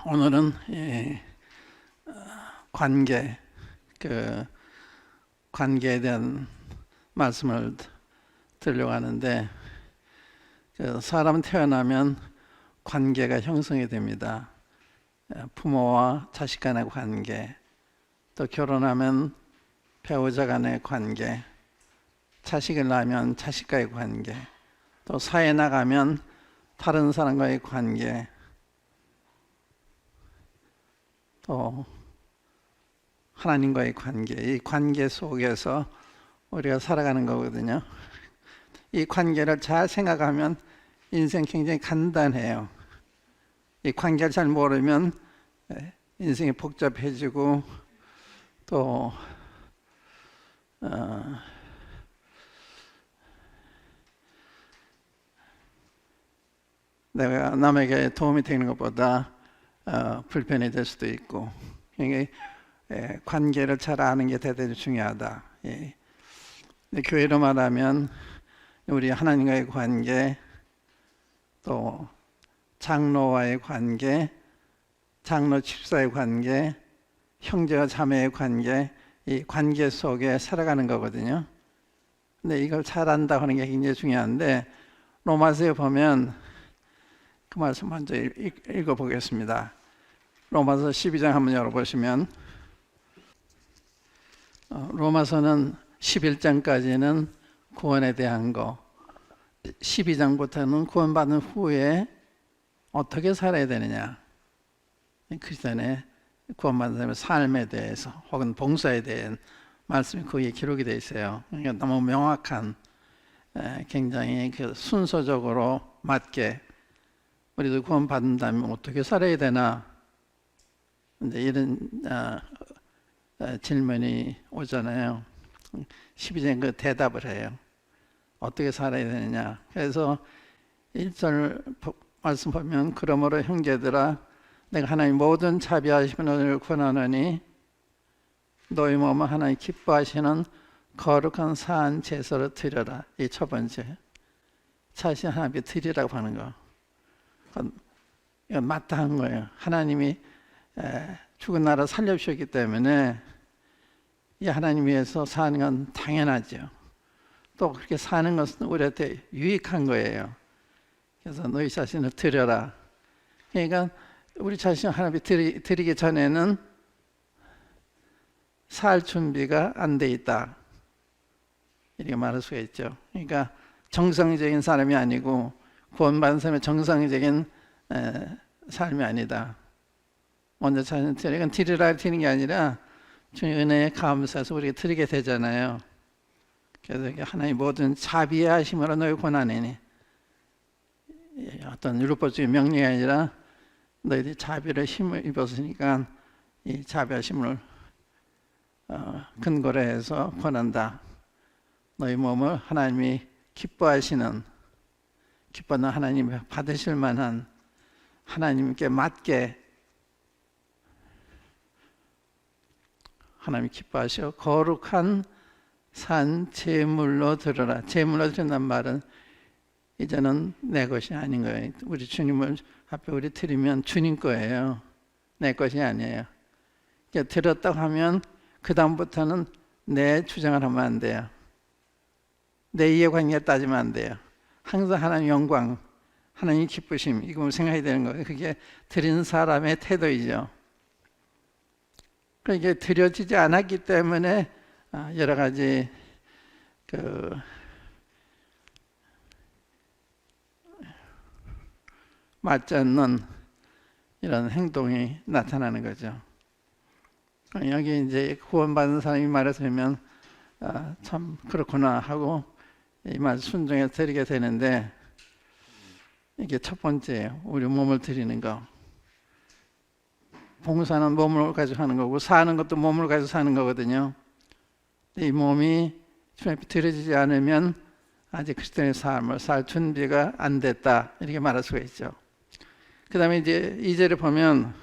오늘은 관계, 관계에 대한 말씀을 드리려고 하는데, 사람은 태어나면 관계가 형성이 됩니다. 부모와 자식 간의 관계, 또 결혼하면 배우자 간의 관계, 자식을 낳으면 자식과의 관계, 또 사회에 나가면 다른 사람과의 관계, 또 하나님과의 관계, 이 관계 속에서 우리가 살아가는 거거든요. 이 관계를 잘 생각하면 인생 굉장히 간단해요. 이 관계를 잘 모르면 인생이 복잡해지고 또 내가 남에게 도움이 되는 것보다 불편이 될 수도 있고, 그러니까 관계를 잘 아는 게 대단히 중요하다. 교회로 말하면 우리 하나님과의 관계, 또 장로와의 관계, 장로 집사의 관계, 형제와 자매의 관계, 이 관계 속에 살아가는 거거든요. 근데 이걸 잘 안다 하는 게 굉장히 중요한데, 로마서에 보면 그 말씀 먼저 읽어보겠습니다. 로마서 12장 한번 열어보시면, 로마서는 11장까지는 구원에 대한 거, 12장부터는 구원받은 후에 어떻게 살아야 되느냐, 크리스천의 구원받은 사람의 삶에 대해서 혹은 봉사에 대한 말씀이 거기에 기록이 되어 있어요. 그러니까 너무 명확한, 굉장히 순서적으로 맞게 우리도 구원받는다면 어떻게 살아야 되나, 이제 이런 질문이 오잖아요. 12장 그 대답을 해요. 어떻게 살아야 되느냐. 그래서 1절 말씀 보면, 그러므로 형제들아, 내가 하나님 모든 자비하시는 너희를 권하노니 너희 몸은 하나님 기뻐하시는 거룩한 산 제사로 드려라. 이 첫 번째, 자신 하나님께 드리라고 하는 거, 이건 마땅한 거예요. 하나님이 죽은 나라 살려주셨기 때문에 이 하나님 위해서 사는 건 당연하죠. 또 그렇게 사는 것은 우리한테 유익한 거예요. 그래서 너희 자신을 드려라. 그러니까 우리 자신을 하나님께 드리기 전에는 살 준비가 안 돼 있다, 이렇게 말할 수가 있죠. 그러니까 정상적인 사람이 아니고, 구원받은 사람의 정상적인 삶이 아니다. 먼저 자신을 드리라. 이건 드리라 드리는 게 아니라 주님 은혜에 감사해서 우리가 드리게 되잖아요. 그래서 하나님 모든 자비의 하심으로 너희 권하노니, 어떤 율법적인 명령이 아니라 너희들이 자비를 힘을 입었으니까 이 자비하심을 근거로 해서 권한다. 너희 몸을 하나님이 기뻐하시는, 기뻐하는 하나님이 받으실 만한, 하나님께 맞게 하나님이 기뻐하셔 거룩한 산 제물로 드려라. 제물로 드린다는 말은 이제는 내 것이 아닌 거예요. 우리 주님을 앞에 우리 드리면 주님 거예요. 내 것이 아니에요. 그러니까 드렸다고 하면 그 다음부터는 내 주장을 하면 안 돼요. 내 이해관계를 따지면 안 돼요. 항상 하나님 영광, 하나님 기쁘심, 이거 생각해야 되는 거예요. 그게 드린 사람의 태도이죠. 그러니까 드려지지 않았기 때문에 여러 가지 맞지 않는 이런 행동이 나타나는 거죠. 여기 이제 구원받은 사람이 말을 들으면 참 그렇구나 하고 이 말 순종해서 드리게 되는데, 이게 첫 번째예요. 우리 몸을 드리는 거. 봉사는 몸을 가지고 하는 거고, 사는 것도 몸을 가지고 사는 거거든요. 이 몸이 주님 앞에 드려지지 않으면 아직 그리스도의 삶을 살 준비가 안 됐다, 이렇게 말할 수가 있죠. 그 다음에 이제 2절에 보면,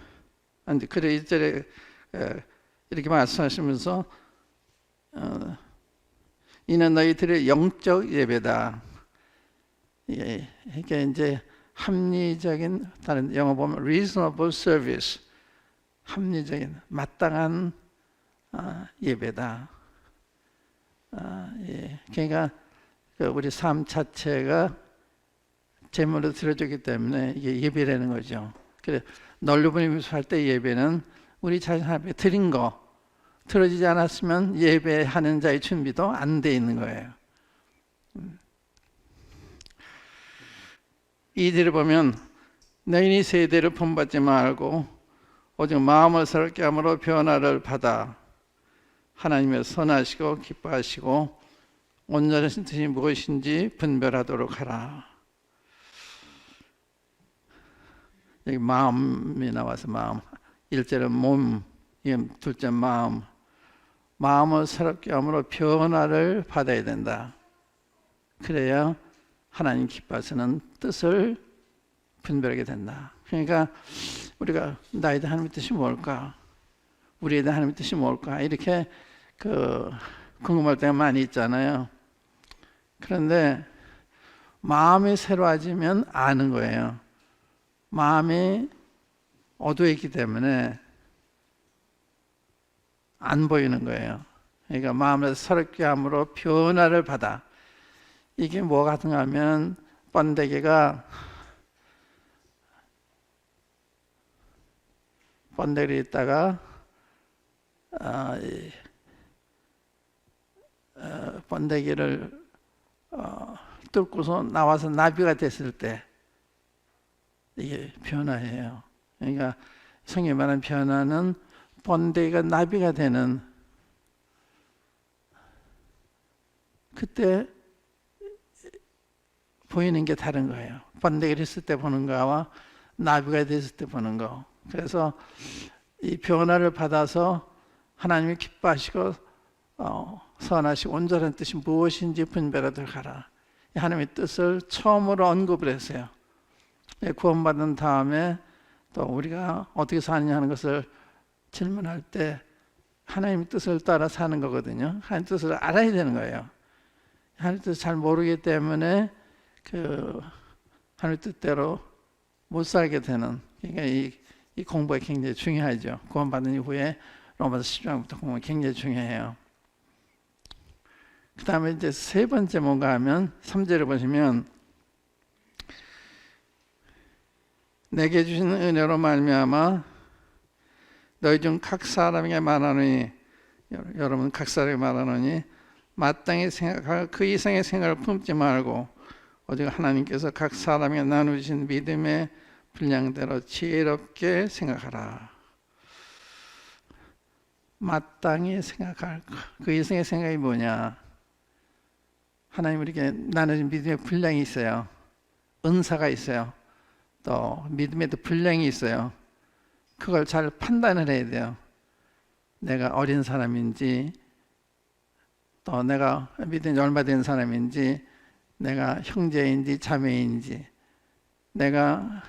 그래 2절에 이렇게 말씀하시면서 이는 너희들의 영적 예배다. 이게 이제 합리적인, 다른 영어 보면 reasonable service, 합리적인 마땅한 예배다. 예. 그러니까 우리 삶 자체가 제물로 드려졌기 때문에 이게 예배라는 거죠. 그래 널리분이 할 때 예배는 우리 자신 앞에 드린 거 들어지지 않았으면 예배하는 자의 준비도 안 돼 있는 거예요. 이들을 보면 너희는 세대를 본받지 말고 오직 마음을 새롭게 함으로 변화를 받아 하나님의 선하시고 기뻐하시고 온전하신 뜻이 무엇인지 분별하도록 하라. 여기 마음이 나와서 마음, 1절은 몸, 둘째 마음, 마음을 새롭게 함으로 변화를 받아야 된다. 그래야 하나님 기뻐하시는 뜻을 분별하게 된다. 그러니까 우리가 나에 대한 하나님의 뜻이 뭘까? 우리에 대한 하나님의 뜻이 뭘까? 이렇게 궁금할 때가 많이 있잖아요. 그런데 마음이 새로워지면 아는 거예요. 마음이 어두워 있기 때문에 안 보이는 거예요. 그러니까 마음을 새롭게 함으로 변화를 받아. 이게 뭐 같은가 하면 번데기가 번데기를 있다가 번데기를 뚫고서 나와서 나비가 됐을 때 이게 변화예요. 그러니까 성경에 말하는 변화는 번데기가 나비가 되는 그때 보이는 게 다른 거예요. 번데기를 했을 때 보는 거와 나비가 됐을 때 보는 거. 그래서 이 변화를 받아서 하나님이 기뻐하시고 선하시고 온전한 뜻이 무엇인지 분별하도록 하라. 하나님의 뜻을 처음으로 언급을 했어요. 구원받은 다음에 또 우리가 어떻게 사느냐 하는 것을 질문할 때 하나님의 뜻을 따라 사는 거거든요. 하나님의 뜻을 알아야 되는 거예요. 하나님의 뜻을 잘 모르기 때문에 하나님의 뜻대로 못 살게 되는, 그러니까 이 공부가 굉장히 중요하죠. 구원받은 이후에 로마서 10장부터 공부가 굉장히 중요해요. 그 다음에 이제 세 번째 뭔가 하면 3절을 보시면 내게 주신 은혜로 말미암아 너희 중 각 사람에게 말하노니, 여러분 각 사람에게 말하노니 마땅히 생각할 그 이상의 생각을 품지 말고 오직 하나님께서 각 사람에게 나누신 믿음의 분량대로 지혜롭게 생각하라. 마땅히 생각할 그 이상의 생각이 뭐냐? 하나님 우리에게 나누신 믿음의 분량이 있어요. 은사가 있어요. 또 믿음에도 분량이 있어요. 그걸 잘 판단을 해야 돼요. 내가 어린 사람인지, 또 내가 믿음이 얼마 된 사람인지, 내가 형제인지 자매인지, 내가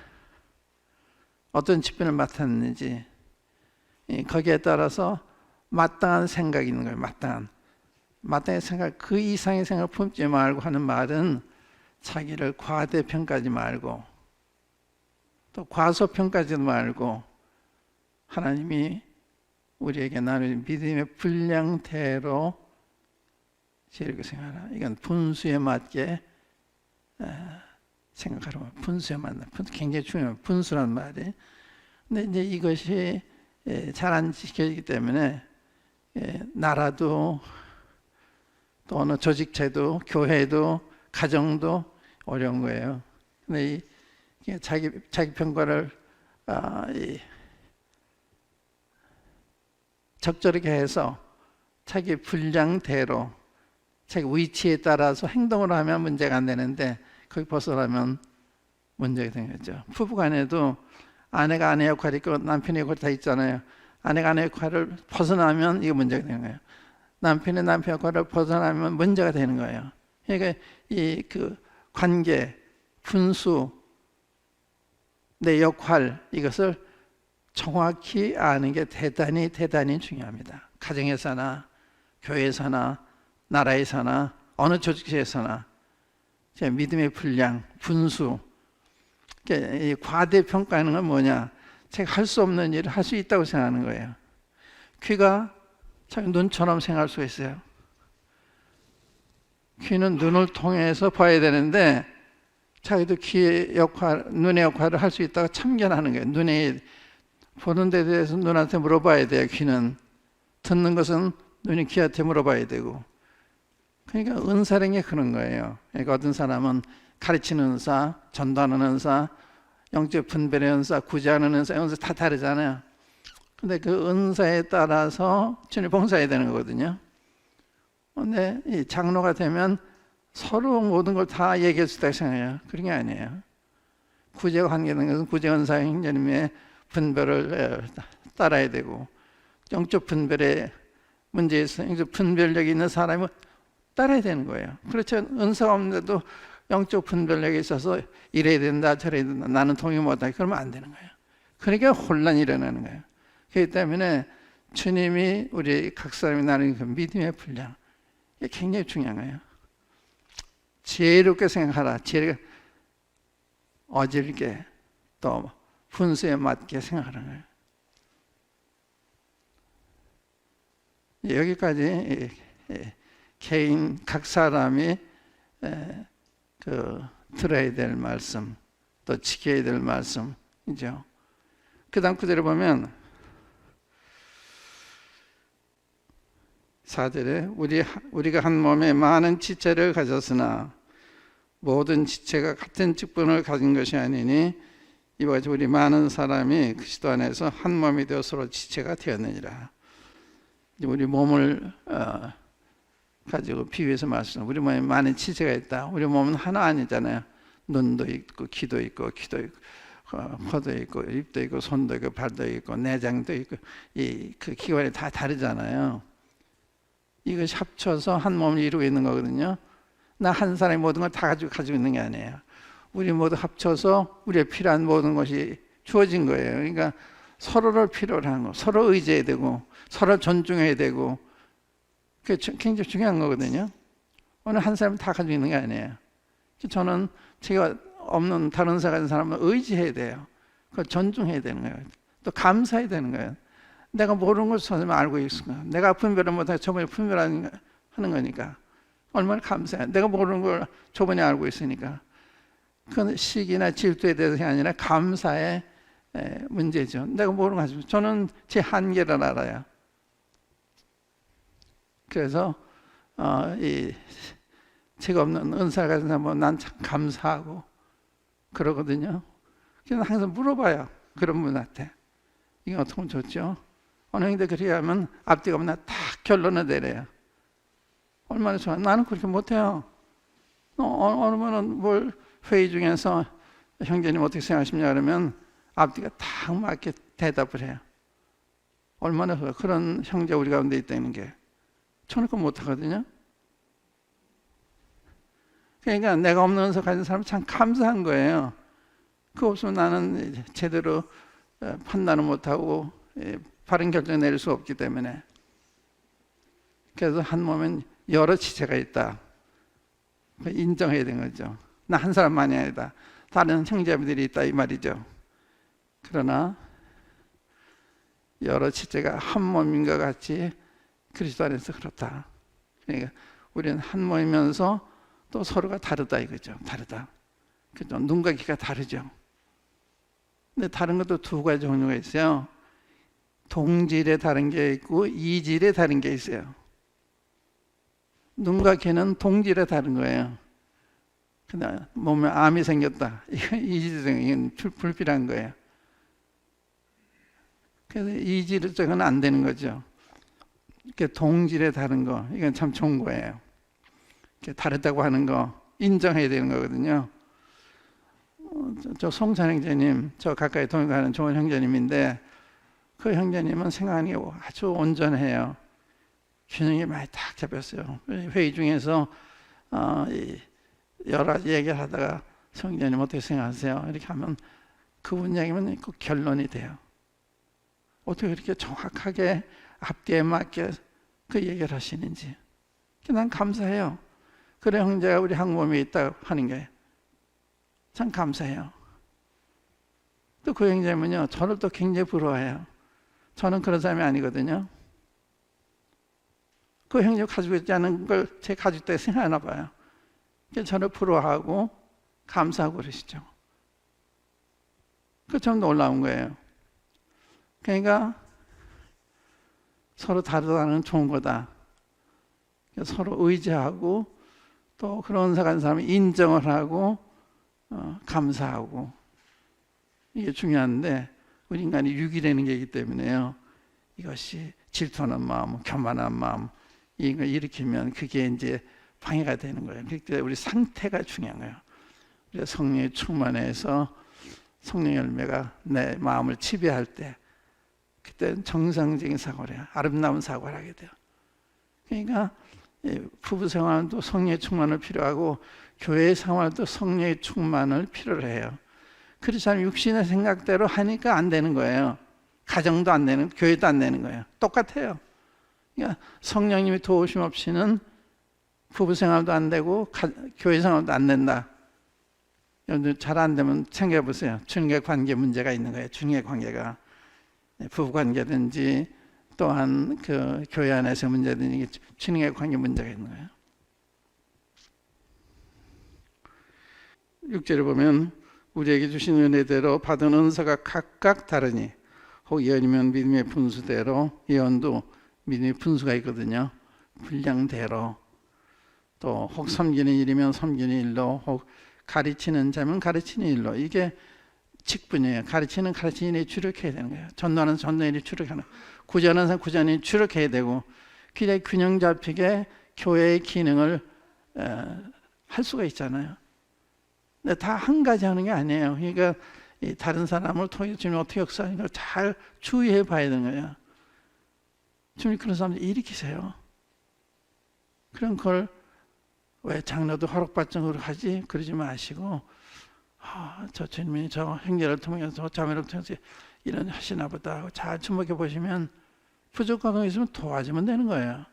어떤 직분을 맡았는지, 거기에 따라서 마땅한 생각이 있는 거예요. 마땅한 생각, 그 이상의 생각을 품지 말고 하는 말은 자기를 과대평가하지 말고 또 과소평가하지도 말고 하나님이 우리에게 나누신 믿음의 분량대로 지혜롭게 생각하라. 이건 분수에 맞게 생각하라. 분수에 맞나. 굉장히 중요해요. 분수란 말이. 근데 이제 이것이 잘 안 지켜지기 때문에 나라도 또 어느 조직체도 교회도 가정도 어려운 거예요. 근데 자기 평가를 적절하게 해서 자기 분량대로 자기 위치에 따라서 행동을 하면 문제가 안 되는데 거기 벗어나면 문제가 되는 거죠. 부부간에도 아내가 아내 역할이 있고 남편의 역할이 다 있잖아요. 아내가 아내 역할을 벗어나면 이게 문제가 되는 거예요. 남편의 남편 역할을 벗어나면 문제가 되는 거예요. 그러니까 이 관계, 분수, 내 역할, 이것을 정확히 아는 게 대단히 중요합니다. 가정에서나 교회에서나 나라에서나 어느 조직에서나 믿음의 분량, 분수, 이 과대평가하는 건 뭐냐? 제가 할 수 없는 일을 할 수 있다고 생각하는 거예요. 귀가 자기 눈처럼 생각할 수가 있어요. 귀는 눈을 통해서 봐야 되는데 자기도 귀의 역할, 눈의 역할을 할 수 있다고 참견하는 거예요. 눈이 보는 데 대해서 눈한테 물어봐야 돼요. 귀는 듣는 것은 눈이 귀한테 물어봐야 되고. 그러니까 은사라는 게 그런 거예요. 그러니까 어떤 사람은 가르치는 은사, 전도하는 은사, 영적 분별의 은사, 구제하는 은사 다 다르잖아요. 근데 그 은사에 따라서 주님 봉사해야 되는 거거든요. 근데 이 장로가 되면 서로 모든 걸 다 얘기할 수 있다고 생각해요. 그런 게 아니에요. 구제와 관계되는 것은 구제 은사 형제님의 분별을 따라야 되고, 영적 분별의 문제에 있어 영적 분별력이 있는 사람은 따라야 되는 거예요. 그렇죠. 은사가 없는데도 영적 분별력에 있어서 이래야 된다 저래야 된다 나는 동의 못하게 그러면 안 되는 거예요. 그러니까 혼란이 일어나는 거예요. 그렇기 때문에 주님이 우리 각 사람이 나누는 그 믿음의 분량, 이게 굉장히 중요한 거예요. 지혜롭게 생각하라. 지혜롭게 어질게 또 분수에 맞게 생각하는 거예요. 여기까지 개인 각 사람이 들어야 될 말씀, 또 지켜야 될 말씀이죠. 그 다음 구절에 보면 4절에 우리가 한 몸에 많은 지체를 가졌으나 모든 지체가 같은 직분을 가진 것이 아니니 이와 같이 우리 많은 사람이 그리스도 안에서 한 몸이 되어 서로 지체가 되었느니라. 우리 몸을 가지고 비유해서 말씀합니다. 우리 몸에 많은 지체가 있다. 우리 몸은 하나 아니잖아요. 눈도 있고 귀도 있고 코도 있고 입도 있고 손도 있고 발도 있고 내장도 있고 그 기관이 다 다르잖아요. 이것이 합쳐서 한 몸을 이루고 있는 거거든요. 나 한 사람이 모든 걸 다 가지고 있는 게 아니에요. 우리 모두 합쳐서 우리의 필요한 모든 것이 주어진 거예요. 그러니까 서로를 필요로 하는 거, 서로 의지해야 되고 서로 존중해야 되고 그게 굉장히 중요한 거거든요. 어느 한 사람이 다 가지고 있는 게 아니에요. 저는 제가 없는 다른 은사 가진 사람을 의지해야 돼요. 그걸 존중해야 되는 거예요. 또 감사해야 되는 거예요. 내가 모르는 것을 선생님이 알고 있으니까 내가 분별을 못하고 저번에 분별하는 거니까 얼마나 감사해요. 내가 모르는 걸 저번에 알고 있으니까. 그건 시기나 질투에 대해서가 아니라 감사의 문제죠. 내가 모르는 거 가지고 저는 제 한계를 알아요. 그래서 제가 없는 은사를 가진 사람은 난 참 감사하고 그러거든요. 그래서 항상 물어봐요. 그런 분한테 이게 어떻게 하면 좋죠? 어느 형들 그렇게 하면 앞뒤가 없나 딱 결론을 내려요. 얼마나 좋아. 나는 그렇게 못해요. 어느 분은 뭘 회의 중에서 형제님 어떻게 생각하십니까? 그러면 앞뒤가 딱 맞게 대답을 해요. 얼마나 그런 형제 우리 가운데 있다는 게. 저는 그거 못하거든요. 그러니까 내가 없는 은사 가진 사람 참 감사한 거예요. 그거 없으면 나는 제대로 판단을 못하고 바른 결정 내릴 수 없기 때문에. 그래서 한 몸엔 여러 지체가 있다. 인정해야 되는 거죠. 나 한 사람만이 아니다. 다른 형제들이 있다 이 말이죠. 그러나 여러 지체가 한 몸인 것 같이 그리스도 안에서 그렇다. 그러니까 우리는 한 몸이면서 또 서로가 다르다 이거죠. 다르다. 그죠? 눈과 귀가 다르죠. 근데 다른 것도 두 가지 종류가 있어요. 동질에 다른 게 있고 이질에 다른 게 있어요. 눈과 귀는 동질에 다른 거예요. 그다음 몸에 암이 생겼다. 이질은 불필요한 거예요. 그래서 이질적은 안 되는 거죠. 이렇게 동질에 다른 거, 이건 참 좋은 거예요. 이렇게 다르다고 하는 거 인정해야 되는 거거든요. 저 송찬 형제님, 저 가까이 동행하는 좋은 형제님인데 그 형제님은 생각하는 게 아주 온전해요. 균형이 많이 딱 잡혔어요. 회의 중에서 여러 가지 얘기를 하다가 성전님 어떻게 생각하세요? 이렇게 하면 그분 얘기면 꼭 결론이 돼요. 어떻게 그렇게 정확하게 앞뒤에 맞게 그 얘기를 하시는지 난 감사해요. 그래 형제가 우리 한 몸에 있다 하는 게 참 감사해요. 또 그 형제면요, 저를 또 굉장히 부러워해요. 저는 그런 사람이 아니거든요. 그 형제 가지고 있지 않은 걸 제 가지고 있다고 생각하나 봐요. 그래서 저를 부러워하고 감사하고 그러시죠. 그 참 놀라운 거예요. 그러니까 서로 다르다는 좋은 거다. 서로 의지하고 또 그런 사람이 인정을 하고 감사하고, 이게 중요한데 우리 인간이 육이라는 게 있기 때문에요, 이것이 질투하는 마음, 교만한 마음, 이걸 일으키면 그게 이제 방해가 되는 거예요. 그러니까 우리 상태가 중요한 거예요. 우리가 성령의 충만해서 성령 열매가 내 마음을 지배할 때, 그때는 정상적인 사고를 해요. 아름다운 사고를 하게 돼요. 그러니까 부부 생활도 성령의 충만을 필요하고 교회 생활도 성령의 충만을 필요로 해요. 그렇지 않으면 육신의 생각대로 하니까 안 되는 거예요. 가정도 안 되는, 교회도 안 되는 거예요. 똑같아요. 그러니까 성령님이 도우심 없이는 부부 생활도 안 되고 교회 생활도 안 된다. 여러분들 잘 안 되면 생각해 보세요. 주님과의 관계 문제가 있는 거예요. 주님과의 관계가 부부 관계든지 또한 그 교회 안에서 문제든지 주님과의 관계 문제가 있는 거예요. 6절에 보면 우리에게 주신 은혜대로 받은 은사가 각각 다르니 혹 예언이면 믿음의 분수대로, 예언도 믿음의 분수가 있거든요. 분량대로. 또 혹 섬기는 일이면 섬기는 일로, 혹 가르치는 자면 가르치는 일로. 이게 직분이에요. 가르치는 일이 주력해야 되는 거예요. 전도하는 일이 주력하는, 구제하는 사람 구제하는 일이 주력해야 되고, 그게 균형 잡히게 교회의 기능을 할 수가 있잖아요. 근데 다 한 가지 하는 게 아니에요. 그러니까 다른 사람을 통해서 주님이 어떻게 역사하는 걸 잘 주의해 봐야 되는 거예요. 주님이 그런 사람들 일으키세요. 그런 걸 왜 장로도 허락받지 하지? 그러지 마시고, 저 주님이 저 형제를 통해서, 저 자매를 통해서 이런 하시나 보다 하고 잘 주목해 보시면 부족한 거 있으면 도와주면 되는 거예요.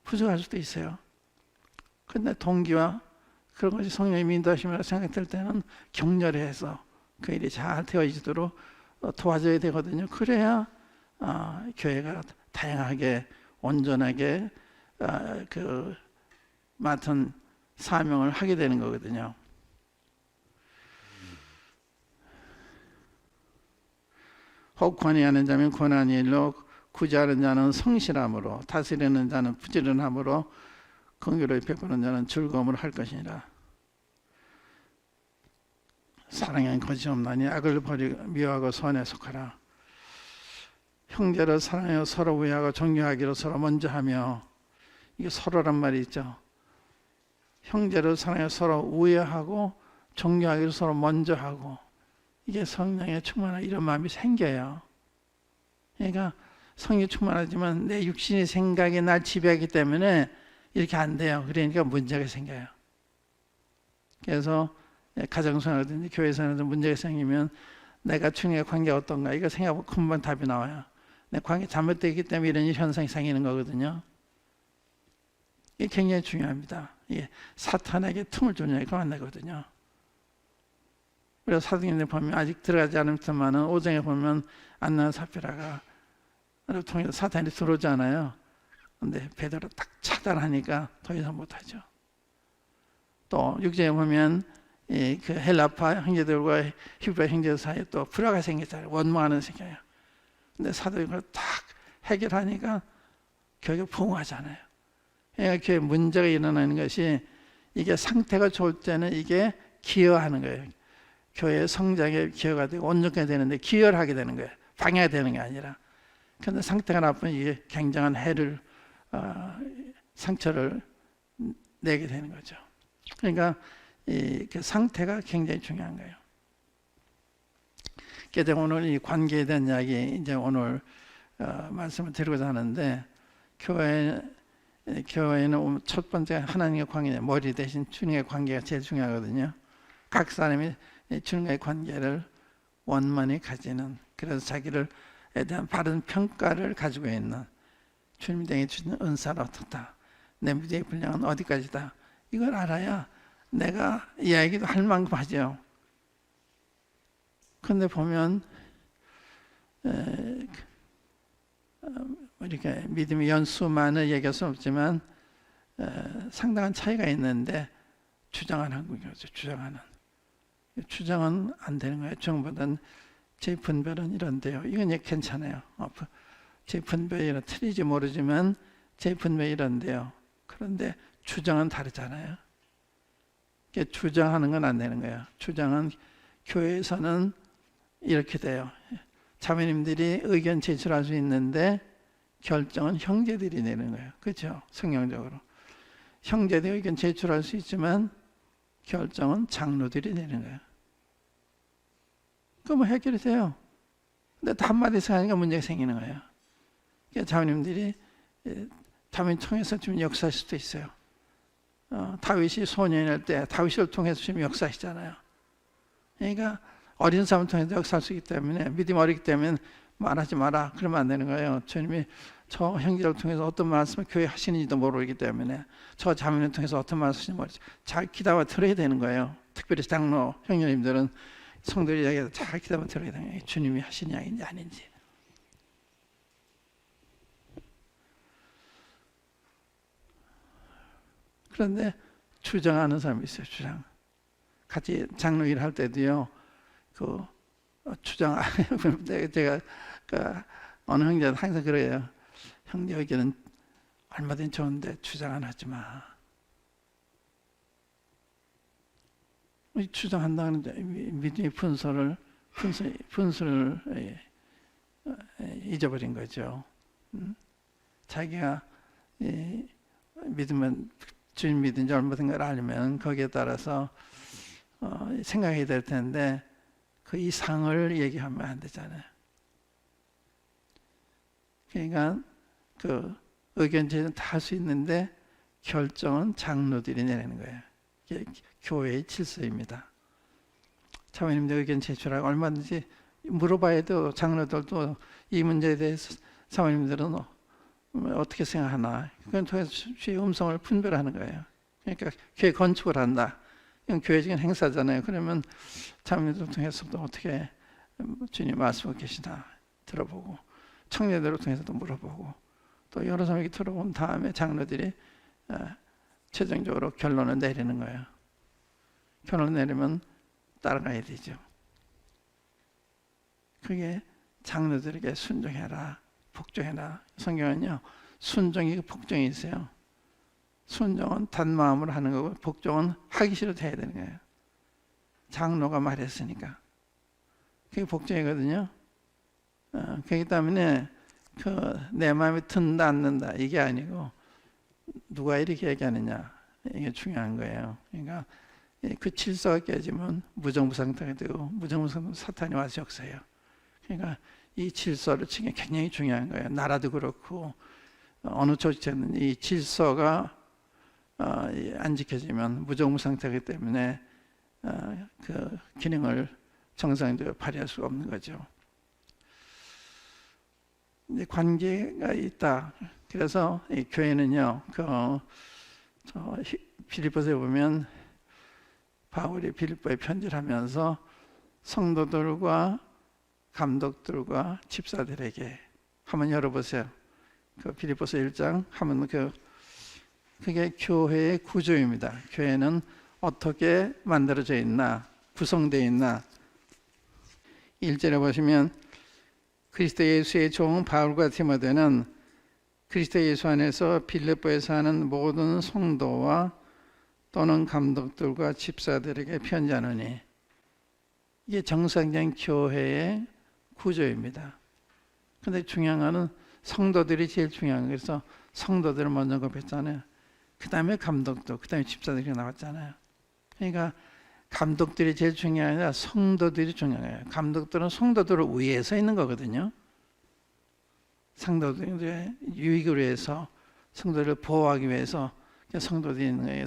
부족할 수도 있어요. 근데 동기와 그런 것이 성령님이 인도하시면 생각될 때는 격렬해서 그 일이 잘 되어지도록 도와줘야 되거든요. 그래야 교회가 다양하게 온전하게 그 맡은 사명을 하게 되는 거거든요. 혹 권위하는 자면 권한이 일로, 구제하는 자는 성실함으로, 다스리는 자는 부지런함으로, 긍휼을 베푸는 자는 즐거움을 할 것이니라. 사랑엔 거짓 없나니 악을 버리고 미워하고 선에 속하라. 형제를 사랑하여 서로 우애하고 존경하기로 서로 먼저 하며, 이게 서로란 말이 있죠. 형제를 사랑하여 서로 우애하고 존경하기로 서로 먼저 하고, 이게 성령의 충만한 이런 마음이 생겨요. 그러니까 성령이 충만하지만 내 육신의 생각이 날 지배하기 때문에 이렇게 안 돼요. 그러니까 문제가 생겨요. 그래서 가정생활이든지 교회생활에서 문제가 생기면 내가 주님과의 관계가 어떤가 이거 생각하고 금방 답이 나와요. 내 관계 잘못되기 때문에 이런 현상이 생기는 거거든요. 이게 굉장히 중요합니다. 이게 사탄에게 틈을 주냐 이거 안 되거든요. 그래서 사도행전에 보면 아직 들어가지 않았지만은 5장에 보면 안나와 삽비라가 통해서 사탄이 들어오잖아요. 근데 베드로 딱 차단하니까 더 이상 못하죠. 또 6장에 보면 그 헬라파 형제들과 히브리 형제들 사이에 또 불화가 생겼잖아요. 원망하는 생겨요. 근데 사도행전이 그걸 딱 해결하니까 교회가 부흥하잖아요. 그러니까 교회 문제가 일어나는 것이 이게 상태가 좋을 때는 이게 기여하는 거예요. 교회의 성장에 기여가 되고 온전하게 되는데 기여를 하게 되는 거예요. 방해가 되는 게 아니라. 그런데 상태가 나쁘면 이게 굉장한 해를 상처를 내게 되는 거죠. 그러니까 그 상태가 굉장히 중요한 거예요. 그래서 오늘 이 관계에 대한 이야기 이제 오늘 말씀을 드리고자 하는데, 교회는 첫 번째 하나님의 관계, 머리 대신 주님의 관계가 제일 중요하거든요. 각 사람이 주님과의 관계를 원만히 가지는, 그래서 자기를 대한 바른 평가를 가지고 있는, 주님이 내게 주신 은사는 어떻다, 내 믿음의 분량은 어디까지다, 이걸 알아야 내가 이야기도 할 만큼 하죠. 그런데 보면 이렇게 믿음의 연수만을 얘기할 수는 없지만 상당한 차이가 있는데 주장하는 한국이죠. 주장은 안 되는 거예요. 주장보다는 제 분별은 이런데요. 이건 괜찮아요. 제 분별이 틀리지 모르지만 제 분별이 이런데요. 그런데 주장은 다르잖아요. 주장하는 건 안 되는 거예요. 주장은 교회에서는 이렇게 돼요. 자매님들이 의견 제출할 수 있는데 결정은 형제들이 내는 거예요. 그렇죠? 성경적으로. 형제들이 의견 제출할 수 있지만 결정은 장로들이 내는 거예요. 그럼 해결이 돼요. 근데 한마디씩 하니까 문제가 생기는 거예요. 그러니까 자매님들이 자매총회에서 지금 역사할 수도 있어요. 다윗이 소년일 때 다윗을 통해서 지금 역사하시잖아요. 그러니까 어린 사람을 통해서 역사할 수 있기 때문에 믿음이 어리기 때문에 말하지 마라 그러면 안 되는 거예요. 주님이 저 형제를 통해서 어떤 말씀을 교회 하시는지도 모르기 때문에 저 자매를 통해서 어떤 말씀을 하시는지 모르지 잘 기다려 들어야 되는 거예요. 특별히 장로 형제님들은 성도들 이야기해서 잘 기다려 들어야 되는 거예요. 주님이 하신 이야기인지 아닌지. 그런데 주장하는 사람이 있어요. 주장. 같이 장로 일할 때도요. 주장 제가 어느 형제는 항상 그래요. 형제 의견은 얼마든지 좋은데 주장은 하지 마. 주장한다는데 믿음의 분수를 잊어버린 거죠. 자기가 믿으면 주님 믿은지 얼마 된 걸 알면 거기에 따라서 생각해야 될 텐데 그 이상을 얘기하면 안 되잖아요. 그러니까 그 의견 제시는 다 할 수 있는데 결정은 장로들이 내리는 거예요. 이게 교회의 질서입니다. 자매님들 의견 제출하고 얼마든지 물어봐야 해도 장로들도 이 문제에 대해서 사모님들은 어떻게 생각하나 그건 통해서 주의 음성을 분별하는 거예요. 그러니까 교회 건축을 한다. 이건 교회적인 행사잖아요. 그러면 자매님들 통해서도 어떻게 주님 말씀하고 계시나 들어보고 청년들을 통해서도 물어보고 또 여러 사람에게 들어본 다음에 장로들이 최종적으로 결론을 내리는 거예요. 결론을 내리면 따라가야 되죠. 그게 장로들에게 순종해라, 복종해라. 성경은요, 순종이 복종이 있어요. 순종은 단마음으로 하는 거고 복종은 하기 싫어도 해야 되는 거예요. 장로가 말했으니까. 그게 복종이거든요. 그렇기 때문에 내 마음에 든다 않는다 이게 아니고 누가 이렇게 얘기하느냐 이게 중요한 거예요. 그러니까 그 질서가 깨지면 무정부상태가 되고 무정부상태는 사탄이 와서 역사해요. 그러니까 이 질서를 지키는 게 굉장히 중요한 거예요. 나라도 그렇고 어느 조직에는 이 질서가 안 지켜지면 무정부상태이기 때문에 그 기능을 정상적으로 발휘할 수가 없는 거죠. 이제 관계가 있다. 그래서 이 교회는요, 빌립보서에 보면 바울이 빌립보에 편지를 하면서 성도들과 감독들과 집사들에게 한번 열어보세요. 그 빌립보서 1장 하면 그게 교회의 구조입니다. 교회는 어떻게 만들어져 있나, 구성되어 있나. 1절에 보시면 그리스도 예수의 종 바울과 디모데는 그리스도 예수 안에서 빌립보에 사는 모든 성도와 또는 감독들과 집사들에게 편지하노니 이게 정상적인 교회의 구조입니다. 그런데 중요한 거는 성도들이 제일 중요한 거예요. 그래서 성도들을 먼저 급했잖아요. 그 다음에 감독도, 그 다음에 집사들이 나왔잖아요. 그러니까 감독들이 제일 중요한 게 아니라 성도들이 중요한 거예요. 감독들은 성도들을 위해서 있는 거거든요. 성도들의 유익을 위해서, 성도들을 보호하기 위해서 성도들이 있는 거예요.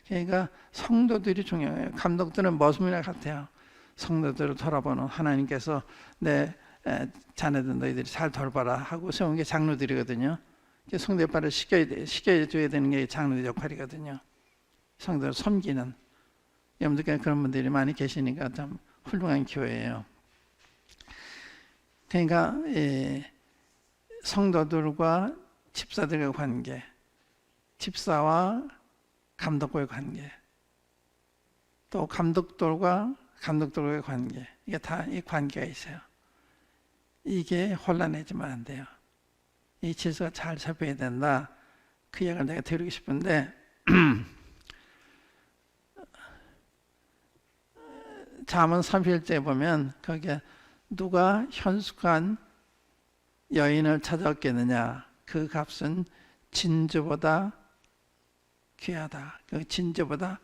그러니까 성도들이 중요한 거예요. 감독들은 모습이나 같아요. 성도들을 돌아보는 하나님께서 내 자녀들 너희들이 잘 돌봐라 하고 세운 게 장로들이거든요. 성도의 발을 씻겨줘야 되는 게 장로의 역할이거든요. 성도를 섬기는 여러분들 그런 분들이 많이 계시니까 참 훌륭한 교회예요. 그러니까 성도들과 집사들의 관계, 집사와 감독과의 관계, 또 감독들과의 관계, 이게 다 이 관계가 있어요. 이게 혼란해지면 안 돼요. 이 질서가 잘 잡혀야 된다. 그 이야기를 내가 드리고 싶은데 잠언 31절에 보면 거기에 누가 현숙한 여인을 찾아왔겠느냐, 그 값은 진주보다 귀하다. 그 진주보다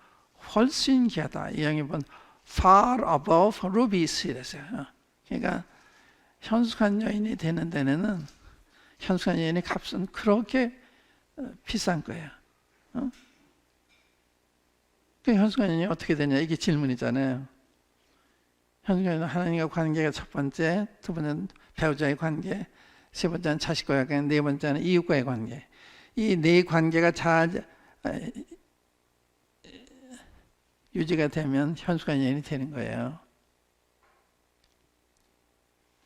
훨씬 귀하다. 이 양이 본 far above rubies 이랬어요. 그러니까 현숙한 여인이 되는 데는 현숙한 여인의 값은 그렇게 비싼 거예요. 그 현숙한 여인이 어떻게 되냐, 이게 질문이잖아요. 현숙한 여인은 하나님과 관계가 첫 번째, 두 번째는 배우자의 관계, 세 번째는 자식과의 관계, 네 번째는 이웃과의 관계. 이 네 관계가 잘 유지가 되면 현숙한 여인이 되는 거예요.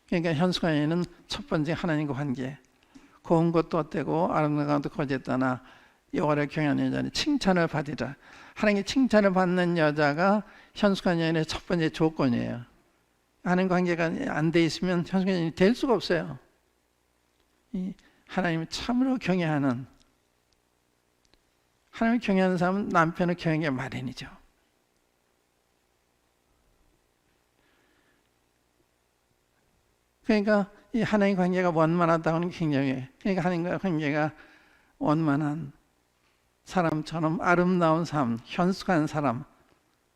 그러니까 현숙한 여인은 첫 번째 하나님과 관계, 고운 것도 어때고 아름다운 것도 거짓다나 여호와를 경외하는 여자는 칭찬을 받으라. 하나님의 칭찬을 받는 여자가 현숙한 여인의 첫 번째 조건이에요. 하나님 관계가 안 돼 있으면 현숙한 여인이 될 수가 없어요. 이 하나님을 참으로 경외하는, 하나님을 경외하는 사람은 남편을 경외하기 마련이죠. 그러니까 이 하나님 관계가 원만하다고 하는 게 굉장히, 그러니까 하나님과 관계가 원만한 사람처럼 아름다운 삶, 현숙한 사람,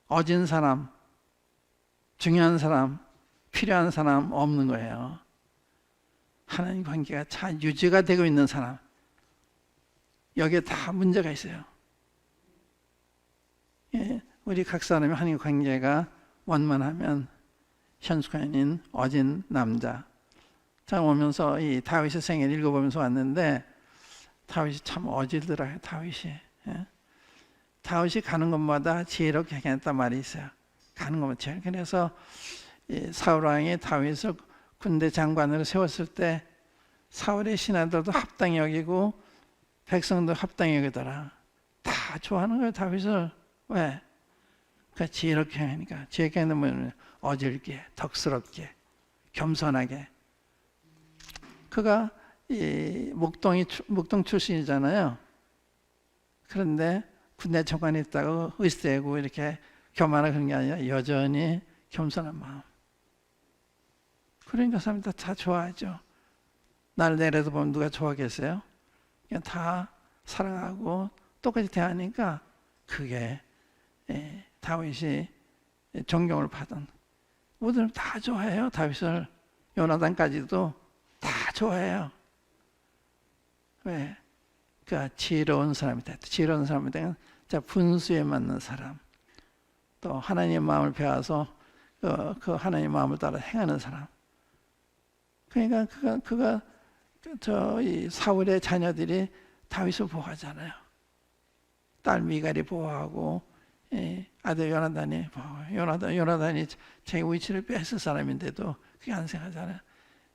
어진 사람, 중요한 사람, 필요한 사람 없는 거예요. 하나님 관계가 잘 유지가 되고 있는 사람, 여기에 다 문제가 있어요. 우리 각 사람이 하나님 관계가 원만하면 현숙한 어진 남자. 제가 오면서 이 다윗의 생애를 읽어보면서 왔는데 다윗이 참 어질더라고요. 다윗이 가는 곳마다 지혜롭게 행했단 말이 있어요. 가는 곳마다. 그래서 사울 왕이 다윗을 군대 장관으로 세웠을 때 사울의 신하들도 합당히 여기고 백성도 합당히 여기더라. 다 좋아하는 거예요, 다윗을. 왜? 그러니까 지혜롭게 행하니까. 지혜롭게 하는 건 어질게, 덕스럽게, 겸손하게. 그가 목동 출신이잖아요. 그런데 군대 장관에 있다고 의세고 이렇게 교만하고 그런 게 아니라 여전히 겸손한 마음. 그러니까 사람들 다 좋아하죠. 날 내려다 보면 누가 좋아하겠어요? 그냥 다 사랑하고 똑같이 대하니까 그게 다윗이 존경을 받은. 모두들 다 좋아해요. 다윗을. 요나단까지도 다 좋아해요. 왜? 그러니까 지혜로운 사람이 됐다. 지혜로운 사람이 되면 분수에 맞는 사람. 또 하나님의 마음을 배워서 그 하나님의 마음을 따라 행하는 사람. 그러니까 그가 이 사울의 자녀들이 다윗을 보호하잖아요. 딸 미갈이 보호하고 아들 요나단이 보호하고. 요나단이 자기 위치를 뺏을 사람인데도 그게 안 생각하잖아요.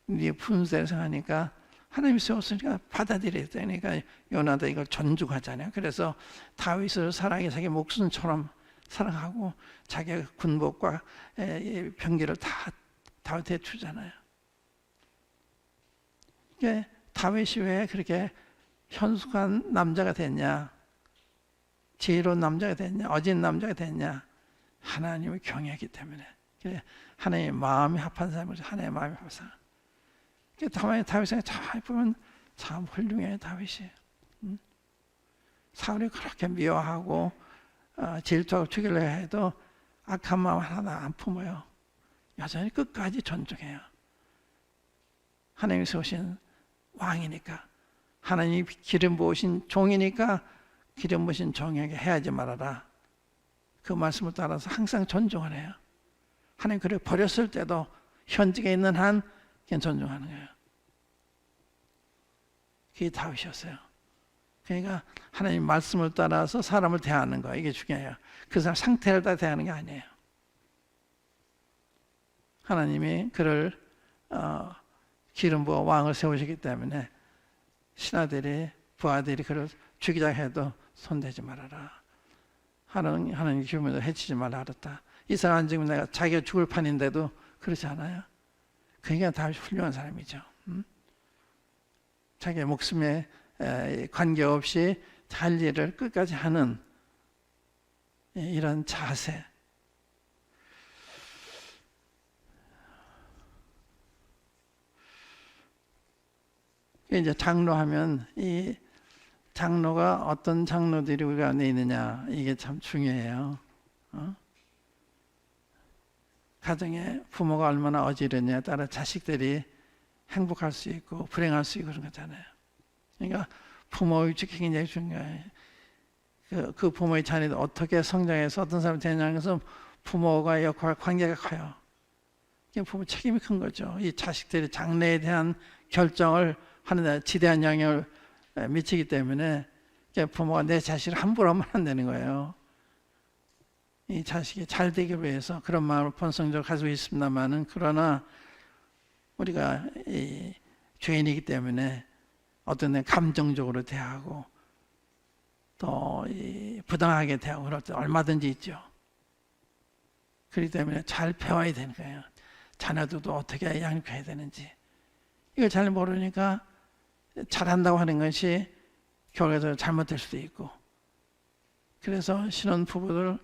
네 분수를 생각하니까 하나님이 세웠으니까 받아들여야 되니까 요나단 이걸 존중하잖아요. 그래서 다윗을 사랑해 자기 목숨처럼 사랑하고 자기 군복과 병기를 다 다윗에 주잖아요. 다윗이 왜 그렇게 현숙한 남자가 됐냐, 지혜로운 남자가 됐냐, 어진 남자가 됐냐? 하나님을 경외하기 때문에. 하나님의 마음이 합한 사람을 하나님의 마음이 합한 사람. 다윗을 잘 보면 참 훌륭해요. 다윗이. 사울이 그렇게 미워하고 질투하고 죽이려 해도 악한 마음 하나도 안 품어요. 여전히 끝까지 존중해요. 하나님이 세우신 왕이니까, 하나님이 기름 부으신 종이니까 기름 부으신 종에게 해하지 말아라. 그 말씀을 따라서 항상 존중을 해요. 하나님 그를 버렸을 때도 현직에 있는 한 그냥 존중하는 거예요. 그게 다윗이었어요. 그러니까 하나님 말씀을 따라서 사람을 대하는 거, 이게 중요해요. 그 사람 상태를 따라 대하는 게 아니에요. 하나님이 그를 기름 부어 왕을 세우시기 때문에 신하들이 부하들이 그를 죽이자 해도 손대지 말아라. 하나님 기름을 해치지 말라 그랬다. 이 사람 지금 내가 자기가 죽을 판인데도 그렇지 않아요? 그러니까 다윗이 훌륭한 사람이죠. 자기의 목숨에 관계없이 할 일을 끝까지 하는 이런 자세. 이제 장로하면 이 장로가 어떤 장로들이 우리 안에 있느냐, 이게 참 중요해요. 가정에 부모가 얼마나 어지르냐에 따라 자식들이 행복할 수 있고 불행할 수 있고 그런 거잖아요. 그러니까 부모의 위축이 굉장히 중요해요. 그 부모의 자녀들 어떻게 성장해서 어떤 사람이 되냐는 것은 부모가 역할, 관계가 커요. 부모 책임이 큰 거죠. 이 자식들이 장래에 대한 결정을 하는 데 지대한 영향을 미치기 때문에 부모가 내 자식을 함부로 하면 안 되는 거예요. 이 자식이 잘 되기 위해서 그런 마음을 본성적으로 가지고 있습니다만은, 그러나 우리가 이 죄인이기 때문에 어떤 데 감정적으로 대하고 또 부당하게 대하고 그럴 때 얼마든지 있죠. 그렇기 때문에 잘 배워야 되는 거예요. 자녀들도 어떻게 양육해야 되는지. 이걸 잘 모르니까 잘한다고 하는 것이 결과적으로 잘못될 수도 있고, 그래서 신혼 부부들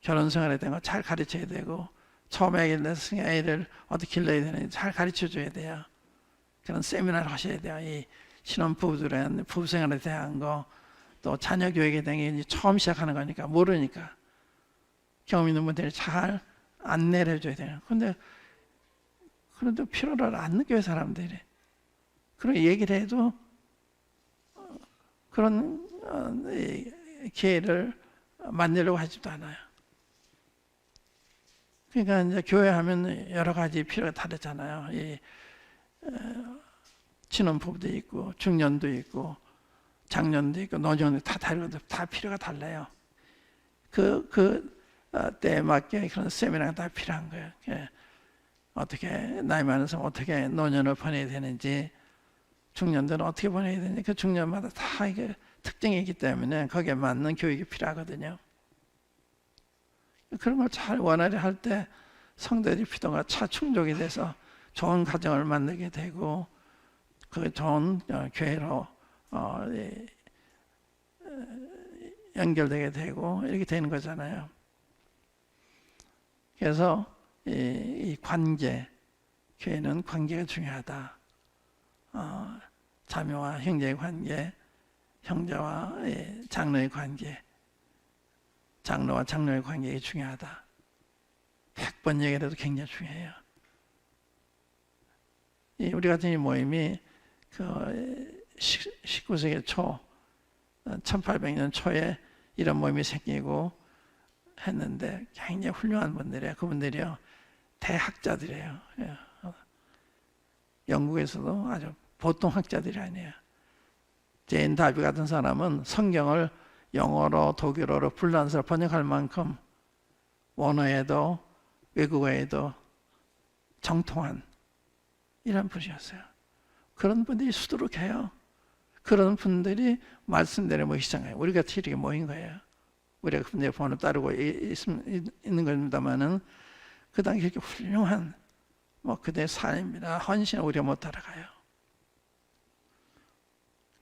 결혼 생활에 대한 거 잘 가르쳐야 되고, 처음에 애를 어떻게 길러야 되는지 잘 가르쳐 줘야 돼요. 그런 세미나를 하셔야 돼요. 이 신혼 부부들의 부부 생활에 대한 거, 또 자녀 교육에 대한 게 처음 시작하는 거니까 모르니까 경험 있는 분들이 잘 안내를 해줘야 돼요. 그런데 필요를 안 느껴요, 사람들이. 그런 얘기를 해도 그런 기회를 만들려고 하지도 않아요. 그러니까 이제 교회 하면 여러 가지 필요가 다르잖아요. 신혼부부도 있고, 중년도 있고, 장년도 있고, 노년도 다 다르고, 다 필요가 달라요. 때에 맞게 그런 세미나가 다 필요한 거예요. 어떻게, 나이 많은 사람 어떻게 노년을 보내야 되는지, 중년들은 어떻게 보내야 되는지, 그 중년마다 다 이게 특징이 있기 때문에 거기에 맞는 교육이 필요하거든요. 그런 걸 잘 원활히 할 때 성도들이 피도가 차충족이 돼서 좋은 가정을 만들게 되고, 그 좋은 교회로 연결되게 되고 이렇게 되는 거잖아요. 그래서 이 관계, 교회는 관계가 중요하다. 자매와 형제의 관계, 형제와 장로의 관계, 장로와 장로의 관계가 중요하다. 100번 얘기해도 굉장히 중요해요. 우리 같은 이 모임이 19세기 초, 1800년 초에 이런 모임이 생기고 했는데 굉장히 훌륭한 분들이에요. 그분들이요, 대학자들이에요. 영국에서도 아주 보통 학자들이 아니에요. 제인 다비 같은 사람은 성경을 영어로 독일어로 불란서로 번역할 만큼 원어에도 외국어에도 정통한 이런 분이었어요. 그런 분들이 수두룩해요. 그런 분들이 말씀대로 모이시는 거예요. 우리가 이렇게 모인 거예요. 우리가 그분들의 번호 따르고 있는 겁니다만은 그 당시 이렇게 훌륭한 그들의 삶이나 헌신을 우리가 못 따라가요.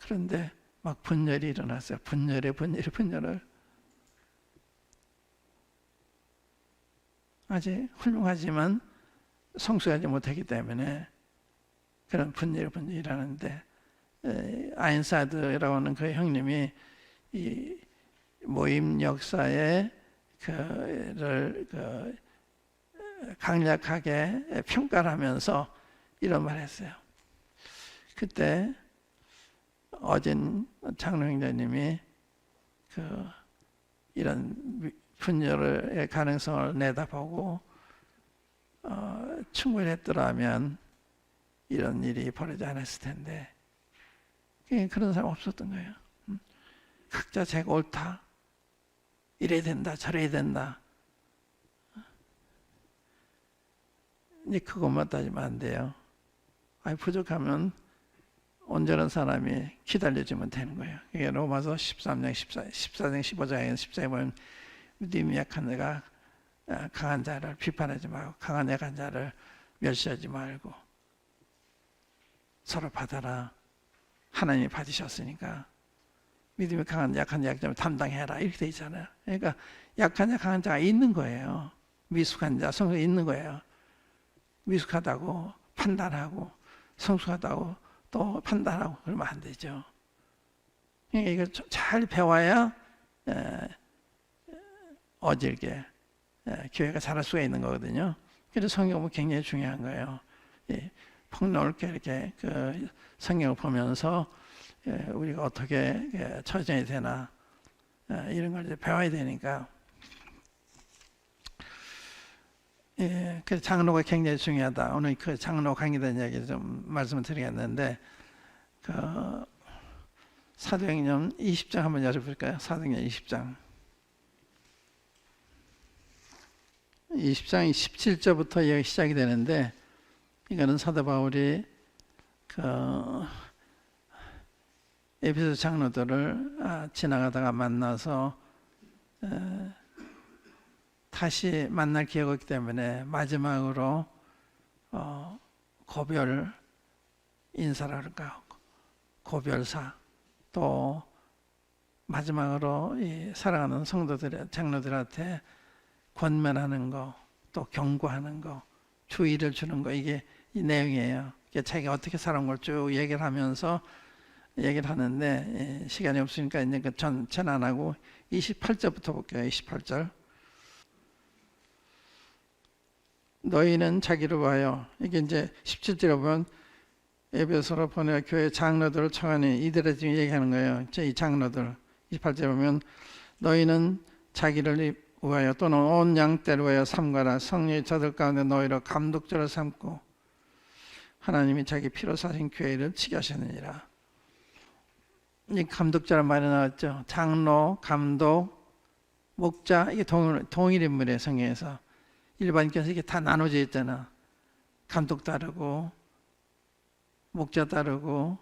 그런데 막 분열이 일어났어요. 분열을. 아직 훌륭하지만 성숙하지 못하기 때문에 그런 분열이 일어나는데, 아인사드라고 하는 그 형님이 이 모임 역사에 강력하게 평가를 하면서 이런 말을 했어요. 그때 어진 장로 형제님이 이런 분열의 가능성을 내다보고 충분히 했더라면 이런 일이 벌어지지 않았을 텐데, 그런 사람 없었던 거예요. 각자 제가 옳다, 이래야 된다, 저래야 된다. 이제 그것만 따지면 안 돼요. 부족하면 온전한 사람이 기다려주면 되는 거예요. 이게 로마서 13장 14장 15장에 14장에 보면 믿음이 약한 자가 강한 자를 비판하지 말고 강한 약한 자를 멸시하지 말고 서로 받아라. 하나님이 받으셨으니까 믿음이 강한 약한 약점을 담당해라 이렇게 돼 있잖아요. 그러니까 약한 자 강한 자가 있는 거예요. 미숙한 자 성숙이 있는 거예요. 미숙하다고 판단하고 성숙하다고 또 판단하고 그러면 안 되죠. 그러니까 이걸 잘 배워야 어질게 교회가 자랄 수가 있는 거거든요. 그래서 성경은 굉장히 중요한 거예요. 폭넓게 이렇게 그 성경을 보면서 우리가 어떻게 처신이 되나 이런 걸 이제 배워야 되니까. 그래서 장로가 굉장히 중요하다. 오늘 그 장로 강의에 대한 이야기 좀 말씀을 드리겠는데, 그 사도행전 20장 한번 열어볼까요? 사도행전 20장. 20장 17절부터 이야기 시작이 되는데, 이거는 사도 바울이 그 에베소 장로들을 지나가다가 만나서 다시 만날 기회가 있기 때문에 마지막으로 고별 인사라 그럴까, 고별사, 또 마지막으로 이 사랑하는 성도들, 장로들한테 권면하는 거, 또 경고하는 거, 주의를 주는 거, 이게 이 내용이에요. 자기가 어떻게 살아온 걸 쭉 얘기를 하면서 얘기를 하는데, 시간이 없으니까 이제 그 전체는 안 하고 28절부터 볼게요. 28절. 너희는 자기를 위하여, 이게 이제 17절에 보면 에베소로 보내 교회 장로들을 청하니, 이들의 지금 얘기하는 거예요. 이 장로들. 28절에 보면 너희는 자기를 위하여 또는 온 양떼를 위하여 삼가라. 성령이 저들 가운데 너희를 감독자로 삼고 하나님이 자기 피로 사신 교회를 지게 하셨느니라. 이 감독자란 말이 나왔죠. 장로, 감독, 목자, 이게 동일 인물이에요. 성경에서 일반교에서 이게 다 나눠져 있잖아. 감독 따르고 목자 따르고.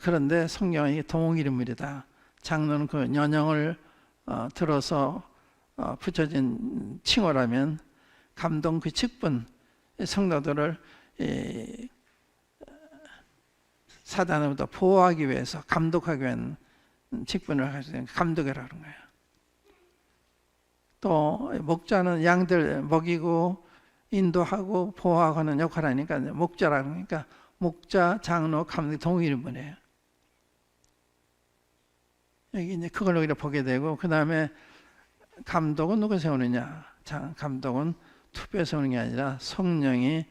그런데 성경은 이게 동일 인물이다. 장로는 그 연형을 들어서 붙여진 칭호라면, 감독 그 직분, 성도들을 사단으로부터 보호하기 위해서 감독하기 위한 직분을 가지고 감독이라고 하는 거예요. 또 목자는 양들 먹이고 인도하고 보호하고 하는 역할을 하니까 목자라고 하니까 목자, 장로, 감독이 동일 분이에요. 여기 이제 그걸 우리가 보게 되고, 그 다음에 감독은 누가 세우느냐? 감독은 투표에 세우는 게 아니라 성령이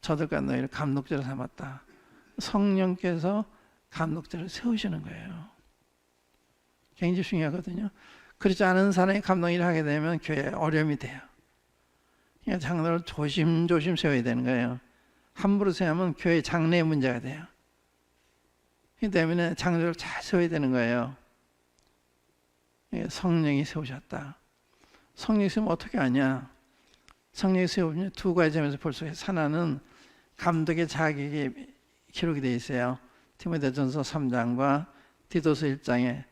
저들과 너희를 감독자로 삼았다. 성령께서 감독자를 세우시는 거예요. 굉장히 중요하거든요. 그렇지 않은 사람이 감독 일을 하게 되면 교회에 어려움이 돼요. 그러니까 장로를 조심조심 세워야 되는 거예요. 함부로 세우면 교회 장래의 문제가 돼요. 그렇기 때문에 장로를 잘 세워야 되는 거예요. 성령이 세우셨다. 성령이 세우면 어떻게 하냐? 성령이 세우면 두 가지 점에서 볼 수 있어요. 하나는 감독의 자격이 기록이 되어 있어요. 디모데전서 3장과 디도서 1장에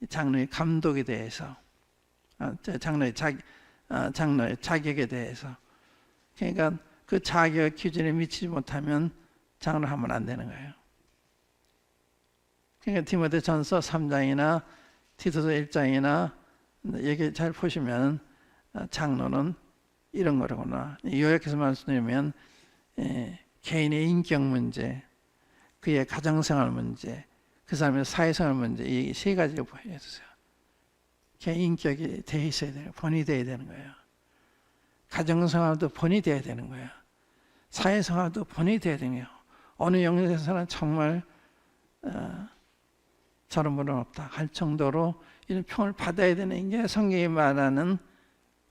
장로의 감독에 대해서, 장로의 자격에 대해서. 그러니까 그 자격 기준에 미치지 못하면 장로를 하면 안 되는 거예요. 그러니까 디모데전서 3장이나 디도서 1장이나 여기 잘 보시면 장로는 이런 거라구나. 요약해서 말씀드리면 개인의 인격 문제, 그의 가정생활 문제, 그 사람의 사회생활 문제, 이 세 가지를 보여주세요. 개인 인격이 돼 있어야 돼요. 본이 돼야 되는 거예요. 가정생활도 본이 돼야 되는 거예요. 사회생활도 본이 돼야 되는 거예요. 어느 영역에서는 정말 저런 분은 없다 할 정도로 이런 평을 받아야 되는 게 성경이 말하는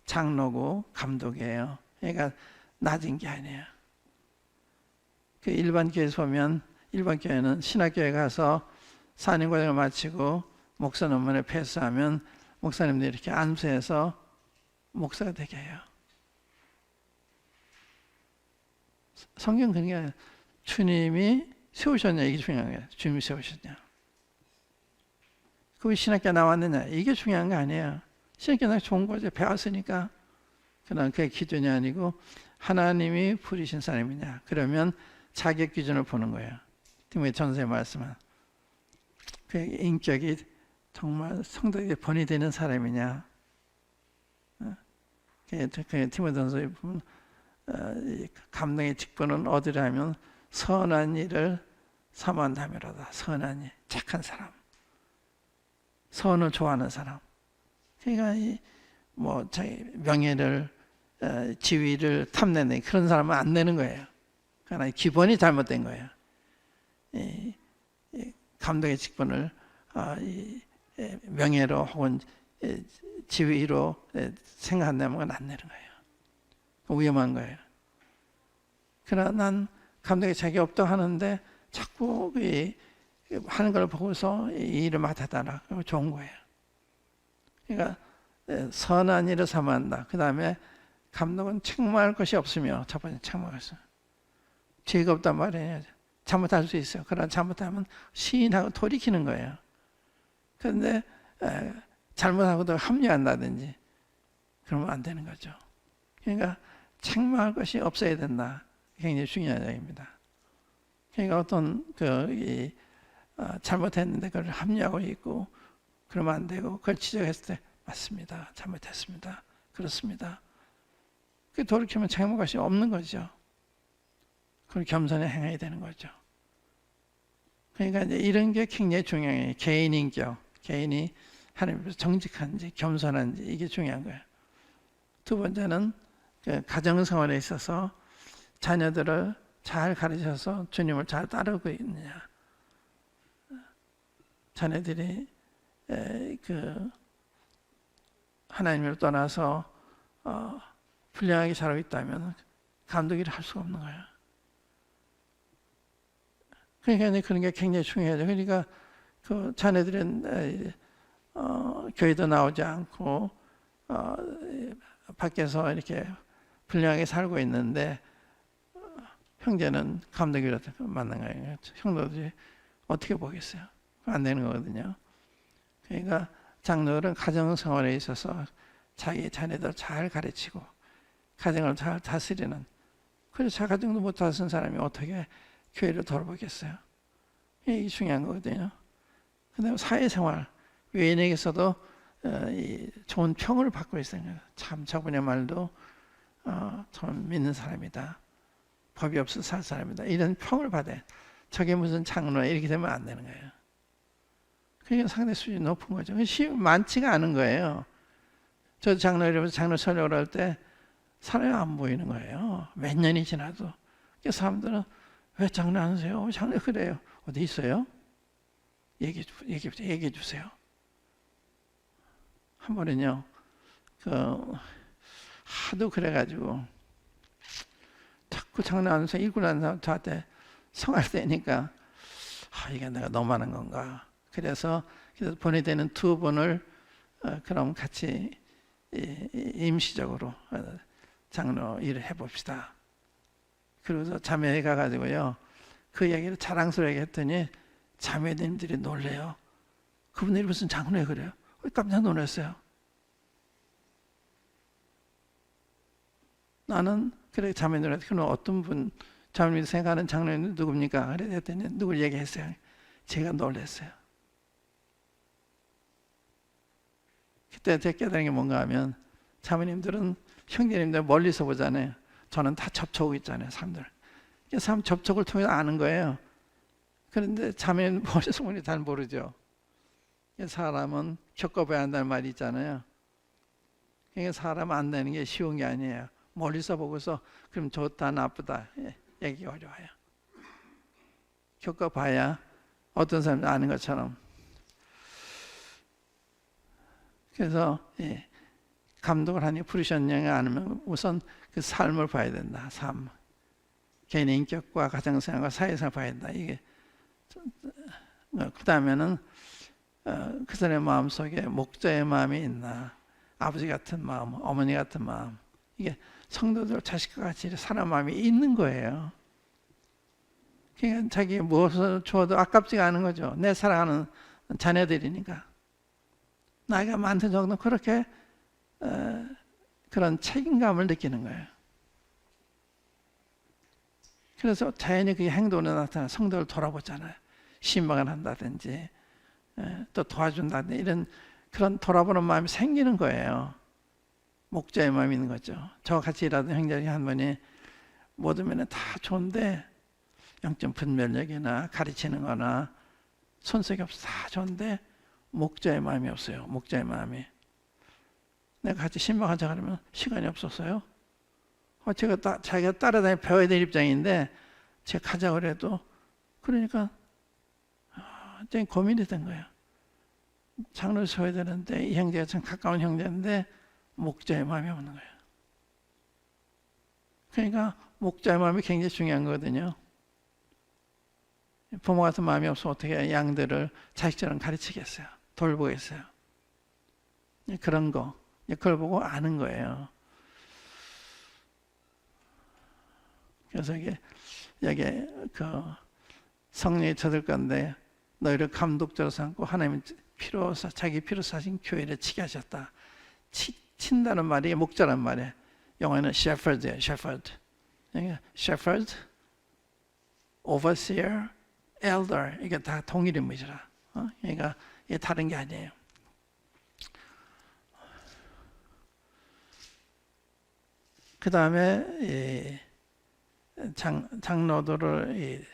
장로고 감독이에요. 그러니까 낮은 게 아니에요. 그 일반 교회에서 보면, 일반 교회는 신학교에 가서 4년 과정을 마치고 목사 논문에 패스하면 목사님들 이렇게 안수해서 목사가 되게 해요. 성경 그러니까 주님이 세우셨냐 이게 중요한 거예요. 주님이 세우셨냐. 그 신학교 나왔느냐 이게 중요한 거 아니에요. 신학교 나 좋은 거죠. 배웠으니까. 그러나 그게 기준이 아니고 하나님이 부르신 사람이냐. 그러면 자격 기준을 보는 거예요. 디모데전서의 말씀은 그 인격이 정말 성도에게 본이 되는 사람이냐. 그 디모데전서에 보면 감동의 직분은 어디라면 선한 일을 사모한다며로다. 선한 일, 착한 사람, 선을 좋아하는 사람. 그러니까 뭐 자기 명예를 지위를 탐내는 그런 사람은 안 내는 거예요. 그러나 기본이 잘못된 거예요. 감독의 직분을 명예로 혹은 지위로 생각한다면 안 내는 거예요. 위험한 거예요. 그러나 난 감독에 자기 없다 하는데 자꾸 하는 걸 보고서 이 일을 맡아달라. 좋은 거예요. 그러니까 선한 일을 사모한다. 그 다음에 감독은 책망할 것이 없으며 첫 번째 책망할 수. 죄가 없단 말이에요. 잘못할 수 있어요. 그러나 잘못하면 시인하고 돌이키는 거예요. 그런데 잘못하고도 합리한다든지 그러면 안 되는 거죠. 그러니까 책망할 것이 없어야 된다. 굉장히 중요한 얘기입니다. 그러니까 어떤 잘못했는데 그걸 합리하고 있고 그러면 안 되고 그걸 지적했을 때 맞습니다. 잘못했습니다. 그렇습니다. 그 돌이키면 책망할 것이 없는 거죠. 그걸 겸손히 행해야 되는 거죠. 그러니까 이제 이런 게 굉장히 중요해요. 개인 인격, 개인이 하나님 앞에서 정직한지 겸손한지 이게 중요한 거예요. 두 번째는 가정생활에 있어서 자녀들을 잘 가르쳐서 주님을 잘 따르고 있느냐. 자녀들이 하나님을 떠나서 불량하게 자라고 있다면 감독일을 할 수가 없는 거예요. 그러니까 그런 게 굉장히 중요하죠. 그러니까 그 자녀들은 교회도 나오지 않고 밖에서 이렇게 불량하게 살고 있는데 형제는 감독이라 만난 거예요. 형도들이 어떻게 보겠어요? 안 되는 거거든요. 그러니까 장로들은 가정생활에 있어서 자기 자녀들 잘 가르치고 가정을 잘 다스리는, 그래서 가정도 못 다스린 사람이 어떻게 교회를 돌아보겠어요? 이게 중요한 거거든요. 그 다음에 사회생활, 외인에게서도 좋은 평을 받고 있어요. 참 저분의 말도 참 믿는 사람이다. 법이 없어 살 사람이다. 이런 평을 받아요. 저게 무슨 장로야 이렇게 되면 안 되는 거예요. 그게 상대 수준이 높은 거죠. 많지가 않은 거예요. 저 장로 이러면서 장로 설교를 할 때 사람이 안 보이는 거예요. 몇 년이 지나도. 그래서 사람들은 왜 장로 안 하세요? 장로 그래요. 어디 있어요? 얘기해 주세요. 한 번은요, 하도 그래가지고 자꾸 장로 안 해서 일고 난 사람 저한테 성할 때니까 이게 내가 너무 많은 건가. 그래서 보내되는 두 분을 그럼 같이 임시적으로 장로 일을 해봅시다. 그러고서 자매에 가가지고요, 그 얘기를 자랑스럽게 했더니 자매님들이 놀래요. 그분들이 무슨 장로에 그래요? 깜짝 놀랐어요. 나는 그래 자매들한테 그럼 어떤 분 자매님이 생각하는 장로는 누굽니까? 그랬더니 누굴 얘기했어요. 제가 놀랐어요. 그때 제가 깨달은 게 뭔가 하면 자매님들은 형제님들 멀리서 보잖아요. 저는 다 접촉하고 있잖아요. 사람들. 사람 접촉을 통해서 아는 거예요. 그런데 자매는 멀리서 보니 잘 모르죠. 사람은 겪어봐야 한다는 말이 있잖아요. 그러니까 사람 안 되는 게 쉬운 게 아니에요. 멀리서 보고서 그럼 좋다 나쁘다 얘기가 어려워요. 겪어봐야 어떤 사람이 아는 것처럼. 그래서 감독을 하니 부르셨느냐 아니면 우선 그 삶을 봐야 된다. 삶, 개인의 인격과 가정생활과 사회생활 봐야 된다. 이게 그 다음에는 그 사람의 마음속에 목자의 마음이 있나, 아버지 같은 마음, 어머니 같은 마음, 이게 성도들 자식과 같이 사람 마음이 있는 거예요. 그러니까 자기 무엇을 주어도 아깝지가 않은 거죠. 내 사랑하는 자녀들이니까. 나이가 많든 적든 그렇게 그런 책임감을 느끼는 거예요. 그래서 자연히 그게 행동으로 나타나 성도를 돌아보잖아요. 신방을 한다든지 또 도와준다든지 이런 그런 돌아보는 마음이 생기는 거예요. 목자의 마음이 있는 거죠. 저와 같이 일하던 형제 중에 한 분이 모든 면에 다 좋은데 영적 분별력이나 가르치는 거나 손색이 없어 다 좋은데 목자의 마음이 없어요. 목자의 마음이. 내가 같이 신방하자 그러면 시간이 없었어요. 자기가 따라다니 배워야 될 입장인데 제가 가자고 그래도 그러니까 굉장히 고민이 된 거예요. 장로를 세워야 되는데 이 형제가 참 가까운 형제인데 목자의 마음이 없는 거예요. 그러니까 목자의 마음이 굉장히 중요한 거거든요. 부모 같은 마음이 없으면 어떻게 양들을 자식처럼 가르치겠어요. 돌보겠어요. 그런 거, 그걸 보고 아는 거예요. 그래서 이게 여기 그 성령이 쳐들 건데 너희를 감독자로 삼고 하나님은 자기 피로 사신 교회를 치게 하셨다. 친다는 말이 목자란 말이에요. 영어에는 shepherd예요. shepherd. 그러니까 shepherd, overseer, elder 이게 다 동일 인물이라. 그러니까 이게 다른 게 아니에요. 그 다음에 장로들을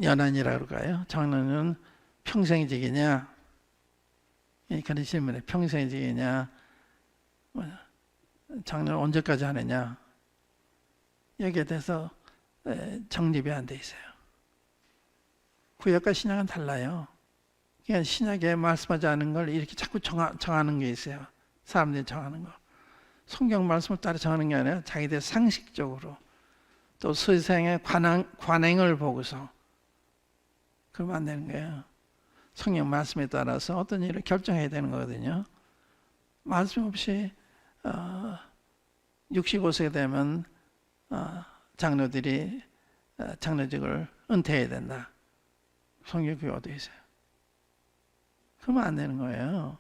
연한이라고 그럴까요? 장로는 평생직이냐? 그런 질문에 평생직이냐? 장로는 언제까지 하느냐? 여기에 대해서 정립이 안 돼 있어요. 구약과 신약은 달라요. 그러니까 신약에 말씀하지 않은 걸 이렇게 자꾸 정하는 게 있어요. 사람들이 정하는 거. 성경 말씀을 따라 정하는 게 아니라 자기들 상식적으로 또 세상의 관행을 보고서 그러면 안 되는 거예요. 성경 말씀에 따라서 어떤 일을 결정해야 되는 거거든요. 말씀 없이 65세 되면 장로들이 장로직을 은퇴해야 된다. 성경 그게 어디 있어요? 그러면 안 되는 거예요.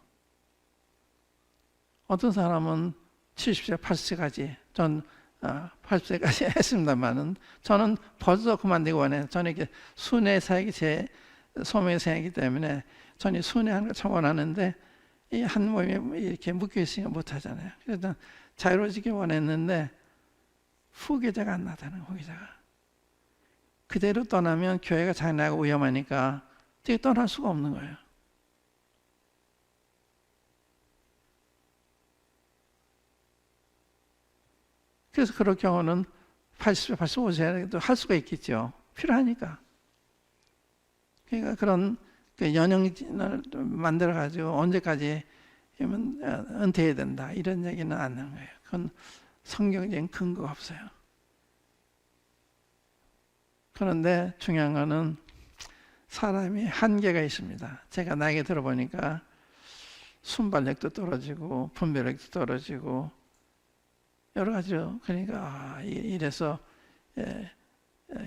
어떤 사람은 70세, 80세까지, 전 80세까지 했습니다만은 저는 벌써 그만두고 원해요. 저는 이렇게 순회 사역이 제 소명의 사역이기 때문에 저는 순회하는 걸 참 원하는데 이 한 몸에 이렇게 묶여 있으니까 못하잖아요. 그래서 자유로워지기 원했는데 후계자가 안 나타나는 후계자가. 그대로 떠나면 교회가 장래하고 위험하니까 되게 떠날 수가 없는 거예요. 그래서 그럴 경우는 80세, 85세라도 할 수가 있겠죠. 필요하니까. 그러니까 그런 연령을 만들어가지고 언제까지 은퇴해야 된다. 이런 얘기는 안 하는 거예요. 그건 성경적인 근거가 없어요. 그런데 중요한 거는 사람이 한계가 있습니다. 제가 나이가 들어보니까 순발력도 떨어지고 분별력도 떨어지고 여러 가지로 그러니까 이래서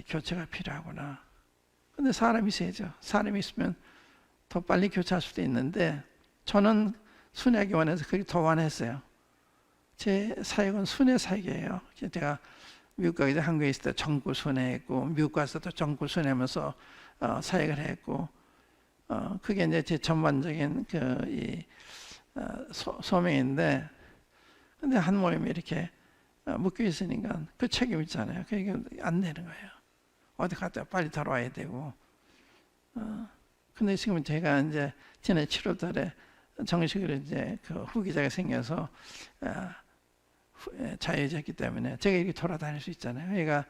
교체가 필요하구나. 근데 사람이 있어야죠. 사람이 있으면 더 빨리 교체할 수도 있는데 저는 순회하기 원해서 그게 더 원했어요. 제 사역은 순회 사역이에요. 제가 미국 가기 전에 한국에 있을 때 전구 순회했고 미국 가서도 전구 순회하면서 사역을 했고 그게 이제 제 전반적인 소명인데 근데 한 모임이 이렇게 묶여 있으니까 그 책임 있잖아요. 그게 안 되는 거예요. 어디 갔다 빨리 돌아와야 되고. 근데 지금 제가 이제 지난 7월 달에 정식으로 이제 그 후기자가 생겨서 자유해졌기 때문에 제가 이렇게 돌아다닐 수 있잖아요. 그러니까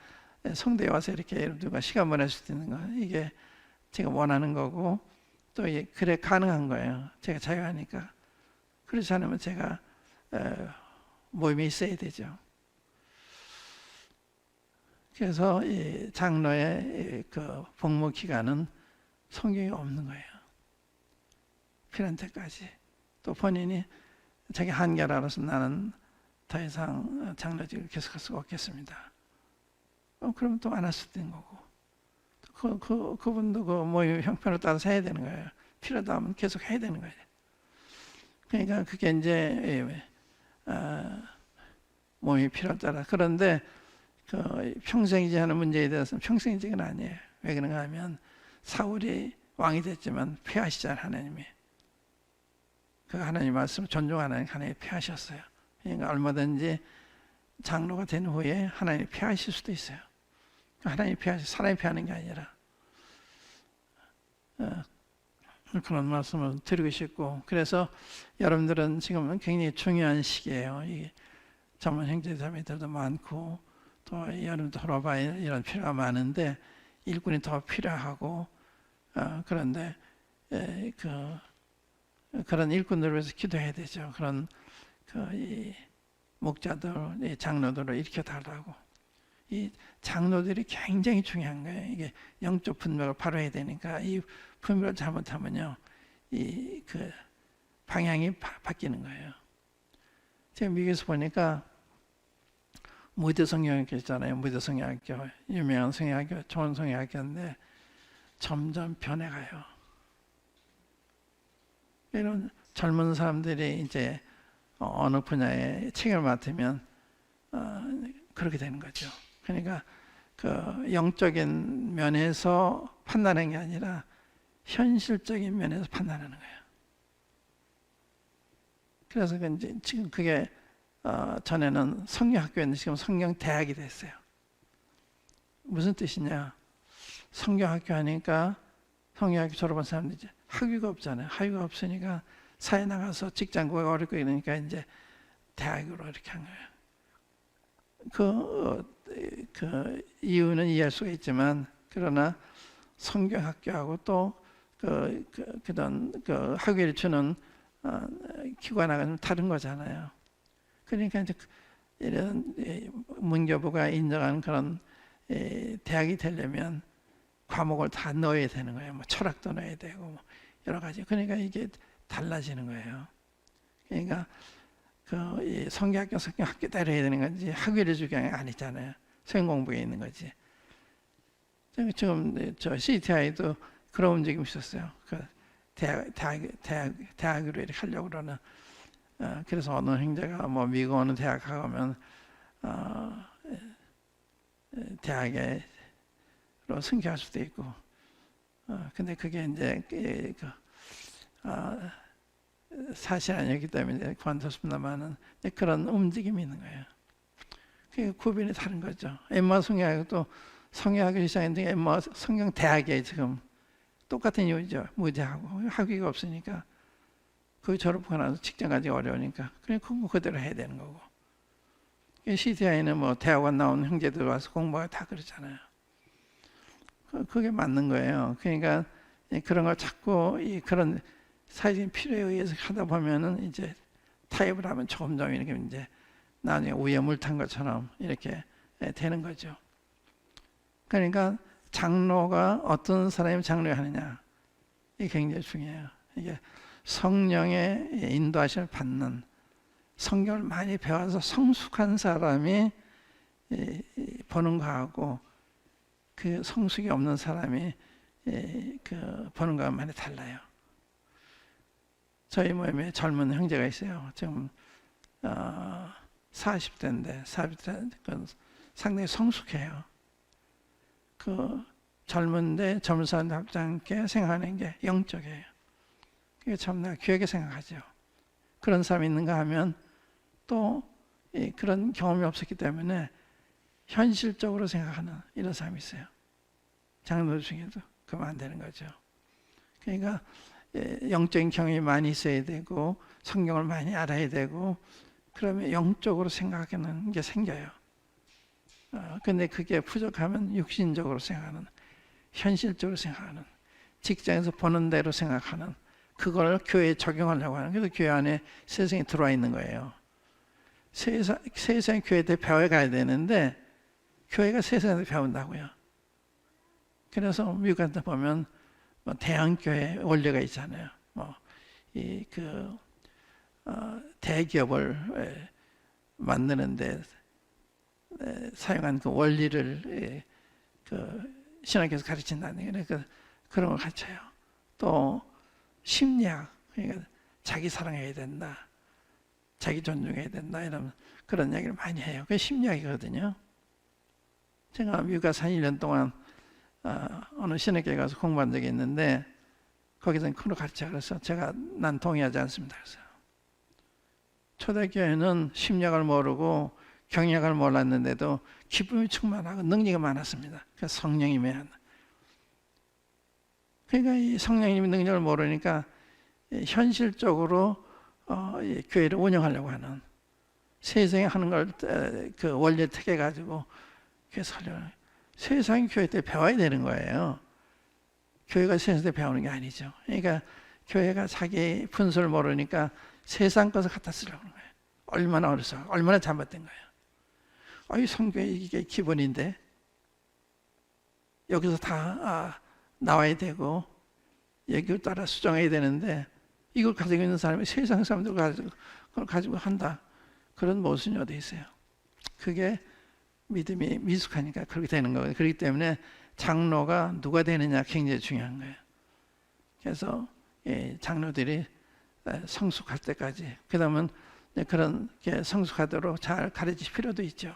성대에 와서 이렇게 누가 시간 보낼 수 있는 거 이게 제가 원하는 거고 또 그래 가능한 거예요. 제가 자유하니까. 그렇지 않으면 제가 모임에 있어야 되죠. 그래서 이 장로의 그 복무 기간은 성경이 없는 거예요. 필요한 때까지. 또 본인이 자기 한계를 알아서 나는 더 이상 장로직을 계속할 수가 없겠습니다. 그러면 또 안 할 수도 있는 거고. 그분도 그 모임 형편을 따라서 해야 되는 거예요. 필요하다 하면 계속 해야 되는 거예요. 그러니까 그게 이제 모임이 필요에 따라. 그런데 그 평생이지 하는 문제에 대해서는 평생이직은 아니에요. 왜 그런가 하면 사울이 왕이 됐지만 폐하시잖아요, 하나님이. 그 하나님 말씀을 존중하는 하나님이 폐하셨어요. 그러니까 얼마든지 장로가 된 후에 하나님이 폐하실 수도 있어요. 하나님이 폐하시, 사람이 폐하는 게 아니라. 그런 말씀을 드리고 싶고, 그래서 여러분들은 지금은 굉장히 중요한 시기예요. 이 전문 형제자매들도 많고, 또 여러분 돌아봐야 이런 필요가 많은데 일꾼이 더 필요하고, 그런데 그런 일꾼들을 위해서 기도해야 되죠. 그런 이 목자들, 이 장로들을 일으켜 달라고. 이 장로들이 굉장히 중요한 거예요. 이게 영적 분별을 바로 해야 되니까 이 분별을 잘못하면요, 이 방향이 바뀌는 거예요. 제가 미국에서 보니까 무대 성경학교 있잖아요. 무대 성경학교, 유명한 성경학교, 좋은 성경학교인데 점점 변해가요. 이런 젊은 사람들이 이제 어느 분야에 책임을 맡으면 그렇게 되는 거죠. 그러니까 그 영적인 면에서 판단하는 게 아니라 현실적인 면에서 판단하는 거예요. 그래서 이제 지금 그게 전에는 성경학교였는데 지금 성경대학이 됐어요. 무슨 뜻이냐? 성경학교 하니까 성경학교 졸업한 사람들이 이제 학위가 없잖아요. 학위가 없으니까 사회 나가서 직장 구하기 어렵고 이러니까 이제 대학으로 이렇게 한 거예요. 그 이유는 이해할 수가 있지만, 그러나 성경학교하고 또 그런 학위를 주는 기관하고 좀 다른 거잖아요. 그러니까 이제 이런 문교부가 인정하는 그런 대학이 되려면 과목을 다 넣어야 되는 거예요. 뭐 철학도 넣어야 되고 뭐 여러 가지. 그러니까 이게 달라지는 거예요. 그러니까 이 성경학교 성경학교대로 해야 되는 건지 학위를 주기 아니잖아요. 성경 공부에 있는 거지. 지금 저 CTI도 그런 움직임이 있었어요. 그 대학으로 이렇게 하려고 그러는. 그래서 어느 형제가 뭐 미국 어느 대학 가면 대학에 승계할 수도 있고. 근데 그게 이제 사실 아니기 때문에 관뒀습니다만은 그런 움직임이 있는 거예요. 그게 구별이 다른 거죠. 엠마 성경학도 성경학교 시작했는데 엠마 성경 대학에 지금 똑같은 이유죠. 무대하고 학위가 없으니까 그 졸업하고 나서 직장 가기 어려우니까 그냥 공부 그대로 해야 되는 거고. CTI는 뭐 대학원 나온 형제들 와서 공부하고 다 그러잖아요. 그게 맞는 거예요. 그러니까 그런 걸 자꾸 그런 사회적인 필요에 의해서 하다 보면은 이제 타협을 하면 점점 이렇게 이제 나중에 우에 물 탄 것처럼 이렇게 되는 거죠. 그러니까 장로가 어떤 사람이 장로를 하느냐, 이게 굉장히 중요해요. 이게 성령의 인도하심을 받는, 성경을 많이 배워서 성숙한 사람이 보는 거하고 그 성숙이 없는 사람이 보는 거하고 많이 달라요. 저희 모임에 젊은 형제가 있어요. 지금 40대인데 상당히 성숙해요. 그 젊은데 젊은 사람답지 않게 생각하는 게 영적이에요. 그게 참 내가 귀하게 생각하죠. 그런 사람이 있는가 하면 또 그런 경험이 없었기 때문에 현실적으로 생각하는 이런 사람이 있어요. 장로들 중에도 그러면 안 되는 거죠. 그러니까 영적인 경험이 많이 있어야 되고 성경을 많이 알아야 되고, 그러면 영적으로 생각하는 게 생겨요. 근데 그게 부족하면 육신적으로 생각하는, 현실적으로 생각하는, 직장에서 보는 대로 생각하는, 그걸 교회에 적용하려고 하는, 그래서 교회 안에 세상에 들어와 있는 거예요. 세상 교회에 배워가야 되는데 교회가 세상에서 배운다고요. 그래서 미국 같은 데 보면 뭐 대형교회 원리가 있잖아요. 대기업을 만드는데 사용한 그 원리를 신학교에서 가르친다는 게 그런 걸 가르쳐요. 또 심리학, 그러니까 자기 사랑해야 된다, 자기 존중해야 된다, 이런 그런 이야기를 많이 해요. 그게 심리학이거든요. 제가 미국 가서 한 1년 동안 어느 신학교에 가서 공부한 적이 있는데 거기서는 그걸 가르쳐. 그래서 난 동의하지 않습니다. 그래서 초대교회는 심리학을 모르고 경영학을 몰랐는데도 기쁨이 충만하고 능력이 많았습니다. 그래서 성령이 매한. 그러니까 이 성령님의 능력을 모르니까 현실적으로 교회를 운영하려고 하는, 세상에 하는 걸 그 원리를 택해 가지고 그래서 세상 교회 때 배워야 되는 거예요. 교회가 세상에서 배우는 게 아니죠. 그러니까 교회가 자기 분수를 모르니까 세상 것을 갖다 쓰려고 하는 거예요. 얼마나 어려서, 얼마나 잘못된 거예요. 이 성교회 이게 기본인데 여기서 다 나와야 되고 여기를 따라 수정해야 되는데 이걸 가지고 있는 사람이 세상 사람들 그걸 가지고 한다. 그런 모순이 어디 있어요. 그게 믿음이 미숙하니까 그렇게 되는 거예요. 그렇기 때문에 장로가 누가 되느냐 굉장히 중요한 거예요. 그래서 장로들이 성숙할 때까지, 그 다음은 그런 성숙하도록 잘 가르칠 필요도 있죠.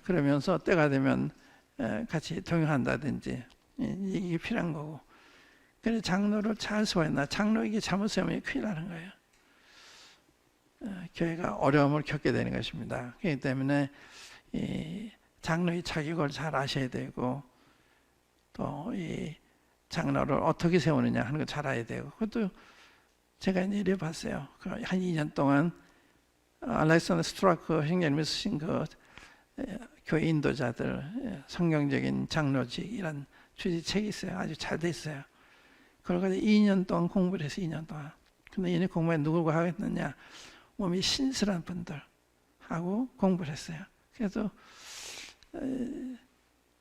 그러면서 때가 되면 같이 동행한다든지 이게 필요한 거고. 그래서 장로를 잘 세워야, 장로에게 잘못 세우면 큰일 나는 거예요. 교회가 어려움을 겪게 되는 것입니다. 그렇기 때문에 이 장로의 자격을 잘 아셔야 되고 또 이 장로를 어떻게 세우느냐 하는 걸 잘 알아야 되고, 그것도 제가 이제 이래 봤어요. 한 2년 동안 알렉산더 스트라크 형제님이 쓰신 그 교회 인도자들 성경적인 장로직이란 주제 책이 있어요. 아주 잘 돼 있어요. 그걸 가지고 2년 동안 공부를 해서 2년 동안. 근데 얘네 공부에 누구가 하겠느냐? 몸이 신실한 분들하고 공부를 했어요. 그래서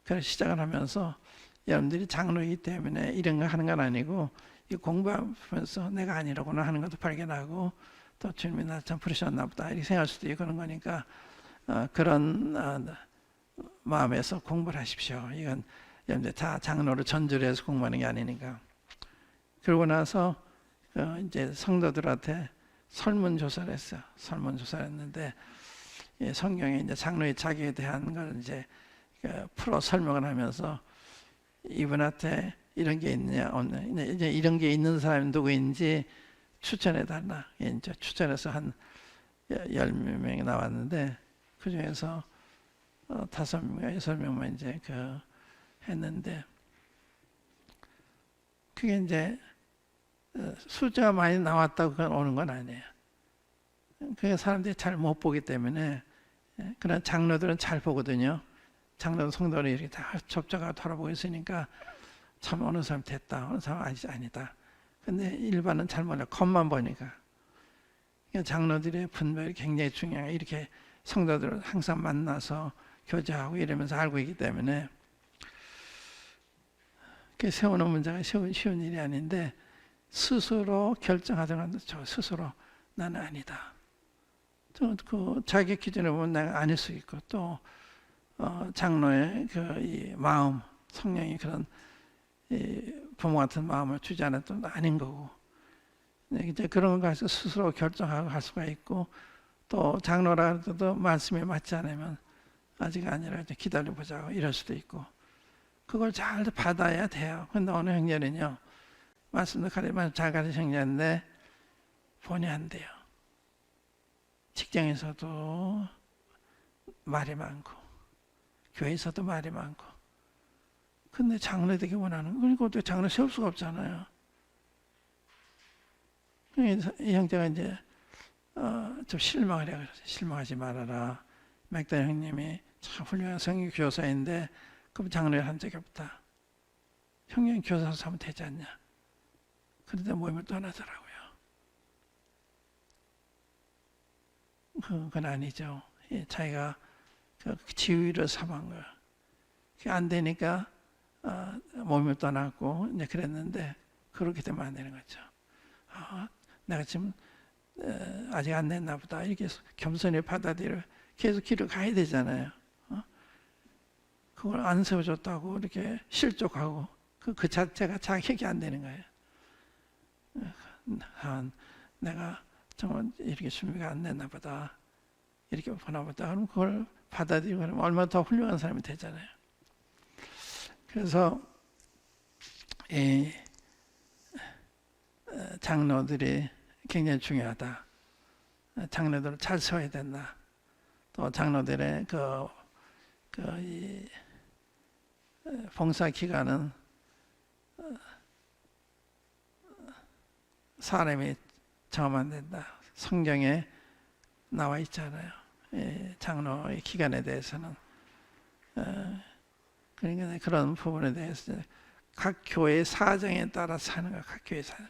그걸 시작을 하면서 여러분들이 장로이기 때문에 이런 거 하는 건 아니고 이 공부하면서 내가 아니라고나 하는 것도 발견하고 또 주님이 나 참 부르셨나 보다 이렇게 생각할 수도 있고 그런 거니까 그런 마음에서 공부를 하십시오. 이건 여러분들 다 장로를 전주를 해서 공부하는 게 아니니까. 그러고 나서 이제 성도들한테 설문조사를 했어요. 설문조사를 했는데 성경에 이제 장로의 자격에 대한 걸 이제 풀어 설명을 하면서 이분한테 이런 게 있느냐 없느냐, 이제 이런 게 있는 사람이 누구인지 추천해 달라. 이제 추천해서 한 10명이 나왔는데 그 중에서 5명, 6명만 이제 했는데 그게 이제 숫자가 많이 나왔다고 그건 오는 건 아니에요. 그게 사람들이 잘 못 보기 때문에. 그런 장로들은 잘 보거든요. 장로들 성도를 이렇게 다 접촉하고 돌아보고 있으니까 참 어느 사람 됐다, 어느 사람 아니다. 근데 일반은 잘 몰라. 겉만 보니까. 그러니까 장로들의 분별이 굉장히 중요해요. 이렇게 성도들을 항상 만나서 교제하고 이러면서 알고 있기 때문에 세우는 문제가 쉬운 일이 아닌데 스스로 결정하더라도 저 스스로 나는 아니다. 또 그 자기 기준에 보면 내가 아닐 수 있고 또 장로의 이 마음, 성령이 그런 부모 같은 마음을 주지 않아도 또 아닌 거고 이제 그런 걸 가지고 스스로 결정하고 할 수가 있고 또 장로라 해도 말씀에 맞지 않으면 아직 아니라 기다려보자고 이럴 수도 있고 그걸 잘 받아야 돼요. 근데 어느 형제는요 말씀도 잘 가르치는 형제인데 본의 안 돼요. 직장에서도 말이 많고 교회에서도 말이 많고 근데 장로 되기 원하는 그러니까 어떻게 장로 세울 수가 없잖아요. 이 형제가 이제 좀 실망을 해요. 실망하지 말아라. 맥달 형님이 참 훌륭한 성경 교사인데 그럼 장로를 한 적이 없다. 형님 교사서 하면 되지 않냐. 그런데 모임을 떠나더라고요. 그건 아니죠. 자기가 그 지위를 삼은 거예요. 그게 안 되니까 몸을 떠났고 이제 그랬는데 그렇게 되면 안 되는 거죠. 내가 지금 아직 안 됐나 보다 이렇게 겸손히 받아들여 계속 길을 가야 되잖아요. 그걸 안 세워줬다고 이렇게 실족하고 그 자체가 자격이 안 되는 거예요. 내가 정말 이렇게 준비가 안 됐나 보다 이렇게 보나 보다 그럼 그걸 받아들이고 그러면 얼마나 더 훌륭한 사람이 되잖아요. 그래서 이 장로들이 굉장히 중요하다. 장로들을 잘 세워야 된다. 또 장로들의 이 봉사 기간은 사람이 정하면 안 된다. 성경에 나와 있잖아요. 장로의 기간에 대해서는. 그러니까 그런 부분에 대해서 각 교회의 사정에 따라서 하는 거야. 각 교회 사정.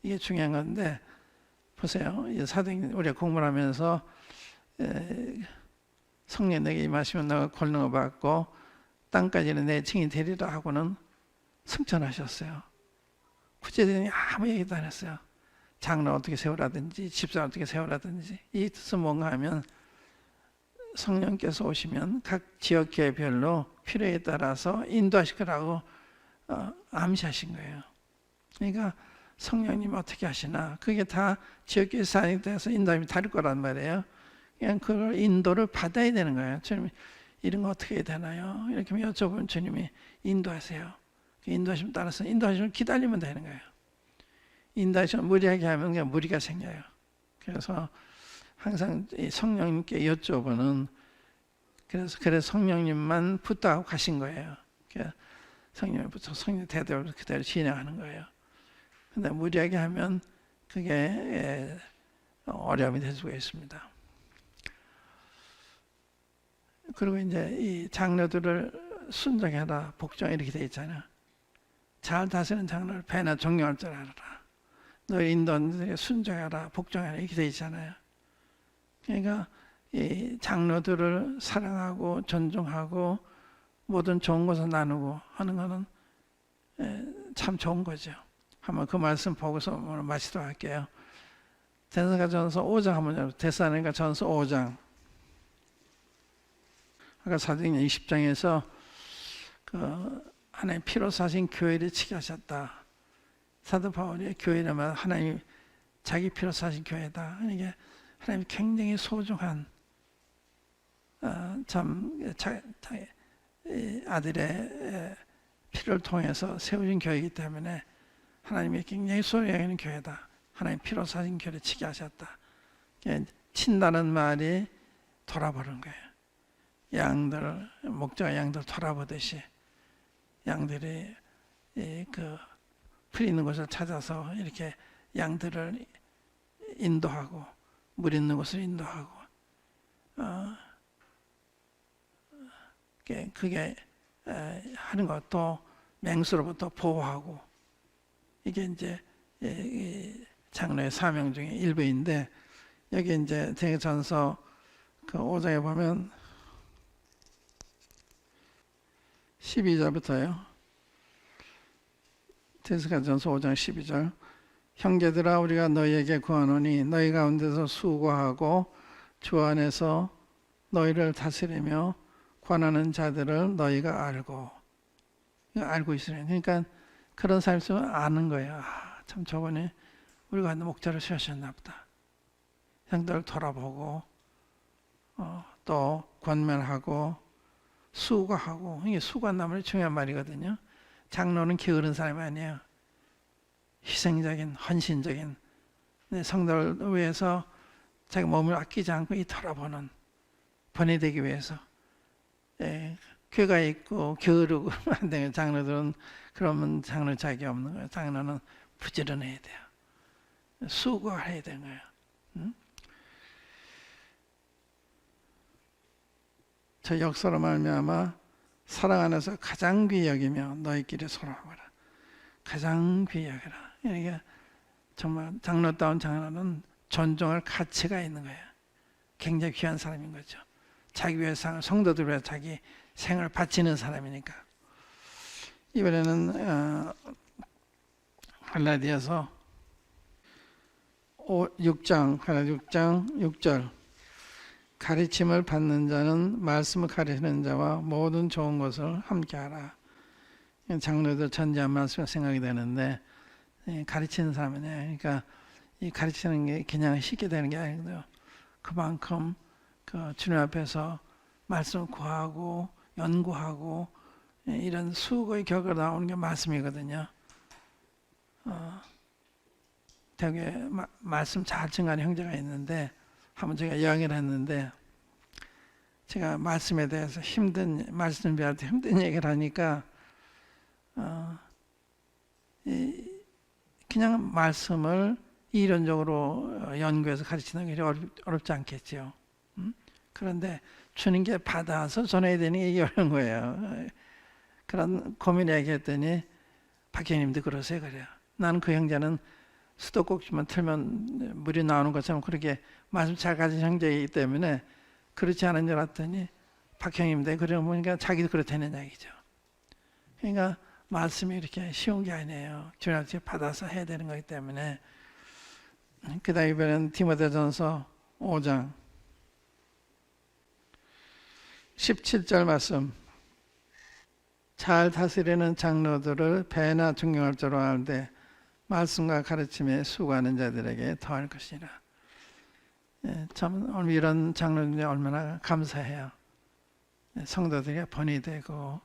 이게 중요한 건데 보세요. 사도행 우리가 공부를 하면서 성령 내게 임하시면 너가 권능을 받고 땅까지는 내 증인 되리라 하고는 승천하셨어요. 구체적인 아무 얘기도 안 했어요. 장로 어떻게 세우라든지 집사 어떻게 세우라든지. 이 뜻은 뭔가 하면 성령께서 오시면 각 지역교회별로 필요에 따라서 인도하실 거라고 암시하신 거예요. 그러니까 성령님 어떻게 하시나 그게 다 지역교회 사역에 대해서 인도함이 다를 거란 말이에요. 그냥 그걸 인도를 받아야 되는 거예요. 주님 이런 거 어떻게 해야 되나요? 이렇게 여쭤보면 주님이 인도하세요. 인도하시면 따라서 인도하시면 기다리면 되는 거예요. 인도하시면 무리하게 하면 그냥 무리가 생겨요. 그래서 항상 성령님께 여쭤보는 그래서 성령님만 붙들고 가신 거예요. 성령님부터 성령 대대로 그대로 진행하는 거예요. 근데 무리하게 하면 그게 어려움이 될 수가 있습니다. 그리고 이제 이 장로들을 순종해라, 복종해 이렇게 돼 있잖아요. 잘 다스리는 장로를 배나 존경할 줄 알아라. 너희 인도인들에게 순종해라, 복종해라 이렇게 돼 있잖아요. 그러니까 이 장로들을 사랑하고 존중하고 모든 좋은 것을 나누고 하는 것은 참 좋은 거죠. 한번 그 말씀 보고서 오늘 마치도록 할게요. 데살로니가전서 5장 한번 해보세요. 데살로니가전서 5장. 아까 사도행전 20장에서 하나님 피로 사신 교회를 치게 하셨다. 사도 바울이 교회라면 하나님 자기 피로 사신 교회다. 그러니까 하나님 굉장히 소중한 아들의 피를 통해서 세우신 교회이기 때문에 하나님이 굉장히 소중히 여기는 교회다. 하나님 피로 사신 교회를 치게 하셨다. 친다는 말이 돌아보는 거예요. 목자가 양들 돌아보듯이 양들이 풀 있는 곳을 찾아서 이렇게 양들을 인도하고 물 있는 곳을 인도하고 그게 하는 것도 맹수로부터 보호하고 이게 이제 장로의 사명 중에 일부인데 여기 이제 데살로니가전서 5장에 보면 12절부터요. 데살로니가전서 5장 12절. 형제들아 우리가 너희에게 구하노니 너희 가운데서 수고하고 주 안에서 너희를 다스리며 권하는 자들을 너희가 알고 있으니 그러니까 그런 사람이 있으면 아는 거예요. 참 저번에 우리가 목자를 세우셨나 보다. 형들을 돌아보고 또 권면하고 수고하고 이게 수고한 나무는 중요한 말이거든요. 장로는 게으른 사람이 아니에요. 희생적인 헌신적인 성도를 위해서 자기 몸을 아끼지 않고 이 돌아보는 번뇌되기 위해서 교회가 있고 게으르고 안 되는 장로들은 그러면 장로 자격이 없는 거예요. 장로는 부지런해야 돼요. 수고해야 되는 거예요. 저 역사로 말미암아 사랑 안에서 가장 귀히 여기며 너희끼리 소통하라. 가장 귀히 여기라. 그러니까 정말 장로다운 장로는 존중할 가치가 있는 거예요. 굉장히 귀한 사람인 거죠. 자기 위해서, 성도들 위해서 자기 생을 바치는 사람이니까. 이번에는 갈라디아서 6장 6절, 가르침을 받는 자는 말씀을 가르치는 자와 모든 좋은 것을 함께하라. 장로들 전제한 말씀이 생각이 되는데, 가르치는 사람이네. 그러니까 이 가르치는 게 그냥 쉽게 되는 게 아니거든요. 그만큼 그 주님 앞에서 말씀을 구하고 연구하고 이런 수고의 결과가 나오는 게 말씀이거든요. 되게 말씀 잘 증가하는 형제가 있는데, 한번 제가 이야기를 했는데, 제가 말씀에 대해서 말씀 배울 때 힘든 얘기를 하니까 그냥 말씀을 이론적으로 연구해서 가르치는 게 어렵지 않겠죠. 그런데 주님께 받아서 전해야 되는 게 어려운 거예요. 그런 고민 얘기했더니 박형님도 그러세요. 그래요. 나는 그 형제는 수도꼭지만 틀면 물이 나오는 것처럼 그렇게 말씀 잘 가진 형제이기 때문에 그렇지 않은 줄 알았더니 박형님도 그러고 보니까 자기도 그렇다는 얘기죠. 그러니까 말씀이 이렇게 쉬운 게 아니에요. 주님한테 받아서 해야 되는 거기 때문에. 그 다음에 이번엔 디모데전서 5장 17절 말씀. 잘 다스리는 장로들을 배나 존경할 줄 아는데 말씀과 가르침에 수고하는 자들에게 더할 것이라. 참 이런 장로들이 얼마나 감사해요. 성도들이 번이 되고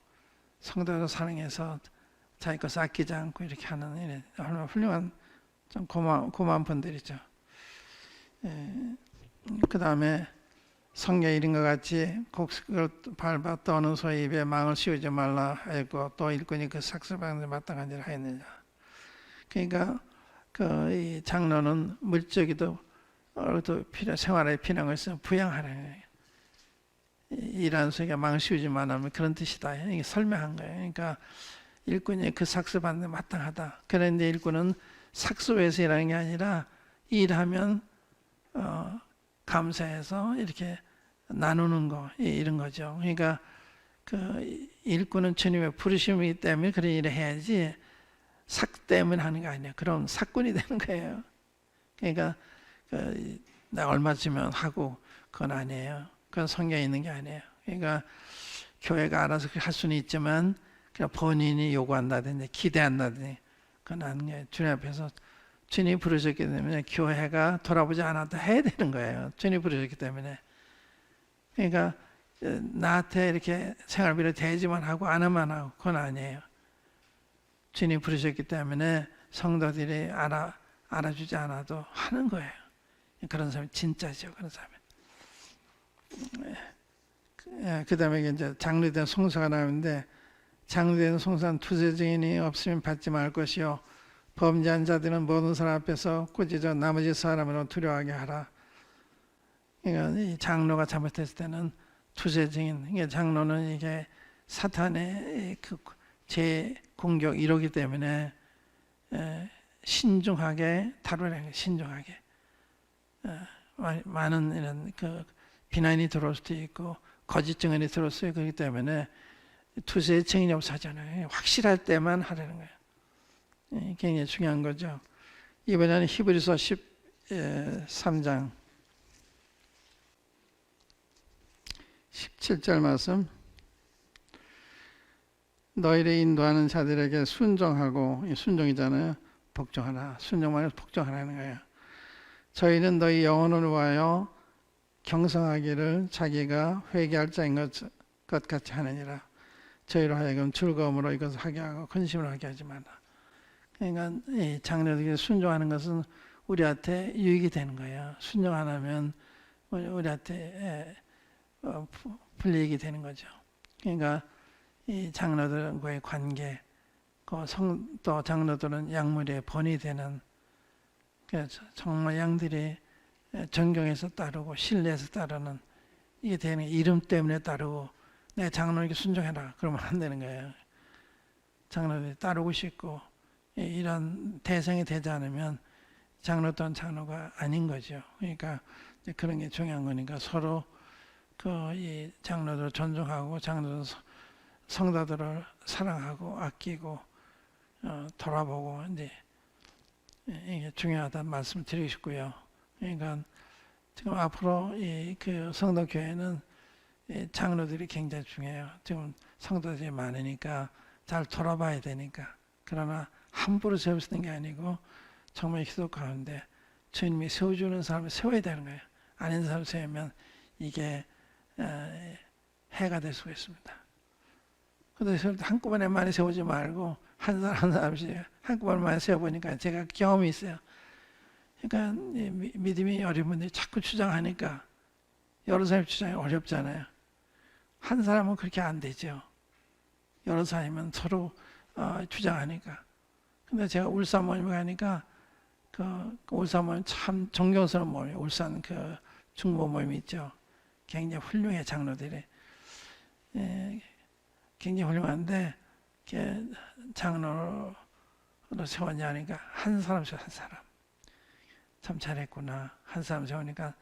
성도를 사랑해서 자기 것을 아끼지 않고 이렇게 하는 일이 얼마나 훌륭한 좀 고마운 분들이죠. 그 다음에 성경에 이런 것 같이 곡식을 밟아 떠는 소의 입에 망을 씌우지 말라 하였고 또 일꾼이 그 삭슬방에 마땅한 일을 하였느냐. 그러니까 이 장로는 물적이도 생활에 필요한 것을 부양하라는 거예요. 일하는 소에게 망을 씌우지 말라면 그런 뜻이다. 이게 설명한 거예요. 그러니까 일꾼이 그 삭슬 받는 데 마땅하다. 그런데 일꾼은 삭슬에서 일하는 게 아니라 일하면 감사해서 이렇게 나누는 거 이런 거죠. 그러니까 그 일꾼은 주님의 부르심이기 때문에 그런 일을 해야지 삭 때문에 하는 게 아니에요. 그럼 삭꾼이 되는 거예요. 그러니까 내가 얼마 주면 하고 그건 아니에요. 그건 성경에 있는 게 아니에요. 그러니까 교회가 알아서 할 수는 있지만 그냥 본인이 요구한다든지 기대한다든지 그건 아니에요. 주님 앞에서 주님이 부르셨기 때문에 교회가 돌아보지 않아도 해야 되는 거예요. 주님이 부르셨기 때문에. 그러니까 나한테 이렇게 생활비를 대지만 하고 안 하면 하고 그건 아니에요. 주님이 부르셨기 때문에 성도들이 알아주지 않아도 하는 거예요. 그런 사람이 진짜죠. 그런 사람이. 그 다음에 이제 장로된 송사가 나오는데, 장로된 송사는 투세 증인이 없으면 받지 말 것이요 범죄한 자들은 모든 사람 앞에서 꾸짖어 나머지 사람으로 두려워하게 하라. 그러니까 이 장로가 잘못했을 때는 투세 증인. 그러니까 장로는 이게 사탄의 제 공격 이러기 때문에 신중하게 다루라는 거예요. 신중하게. 많은 이런 비난이 들어올 수도 있고 거짓 증언이 들어올 수도 있고 그렇기 때문에 투세 증인이 없어 하잖아요. 확실할 때만 하라는 거예요. 굉장히 중요한 거죠. 이번에는 히브리서 13장 17절 말씀. 너희를 인도하는 자들에게 순종하고, 순종이잖아요. 복종하라. 순종만 복종하라는 거예요. 저희는 너희 영혼을 위하여 경성하기를 자기가 회개할 자인 것 같이 하느니라. 저희로 하여금 즐거움으로 이것을 하게 하고 근심으로 하게 하지 마라. 그러니까 이 장로들에게 순종하는 것은 우리한테 유익이 되는 거예요. 순종 안 하면 우리한테 불이익이 되는 거죠. 그러니까 이 장로들과의 관계, 또 장로들은 양물의 본이 되는, 그래서 정말 양들이 존경해서 따르고 신뢰해서 따르는, 이게 되는 이름 때문에 따르고 내 장로에게 순종해라 그러면 안 되는 거예요. 장로들이 따르고 싶고 이런 대상이 되지 않으면 장로 또한 장로가 아닌 거죠. 그러니까 그런 게 중요한 거니까 서로 이 장로들을 존중하고 장로들 성도들을 사랑하고 아끼고 돌아보고 이제 이게 중요하다는 말씀 드리고 싶고요. 그러니까 지금 앞으로 그 성도 교회는 장로들이 굉장히 중요해요. 지금 성도들이 많으니까 잘 돌아봐야 되니까. 그러나 함부로 세울 수 있는 게 아니고 정말 기도 가운데 주님이 세워주는 사람을 세워야 되는 거예요. 아닌 사람을 세우면 이게 해가 될 수가 있습니다. 그래서 한꺼번에 많이 세우지 말고 한 사람 한 사람씩 한꺼번에 많이 세워보니까 제가 경험이 있어요. 그러니까 믿음이 어린 분들이 자꾸 주장하니까 여러 사람이 주장이 어렵잖아요. 한 사람은 그렇게 안 되죠. 여러 사람이면 서로 주장하니까. 근데 제가 울산 모임에 가니까 그 울산 모임 참 존경스러운 모임이에요. 울산 그 중보 모임이 있죠. 굉장히 훌륭해 장로들이. 굉장히 훌륭한데 장로로 세웠냐 하니까 한 사람씩 한 사람. 참 잘했구나. 한 사람 세우니까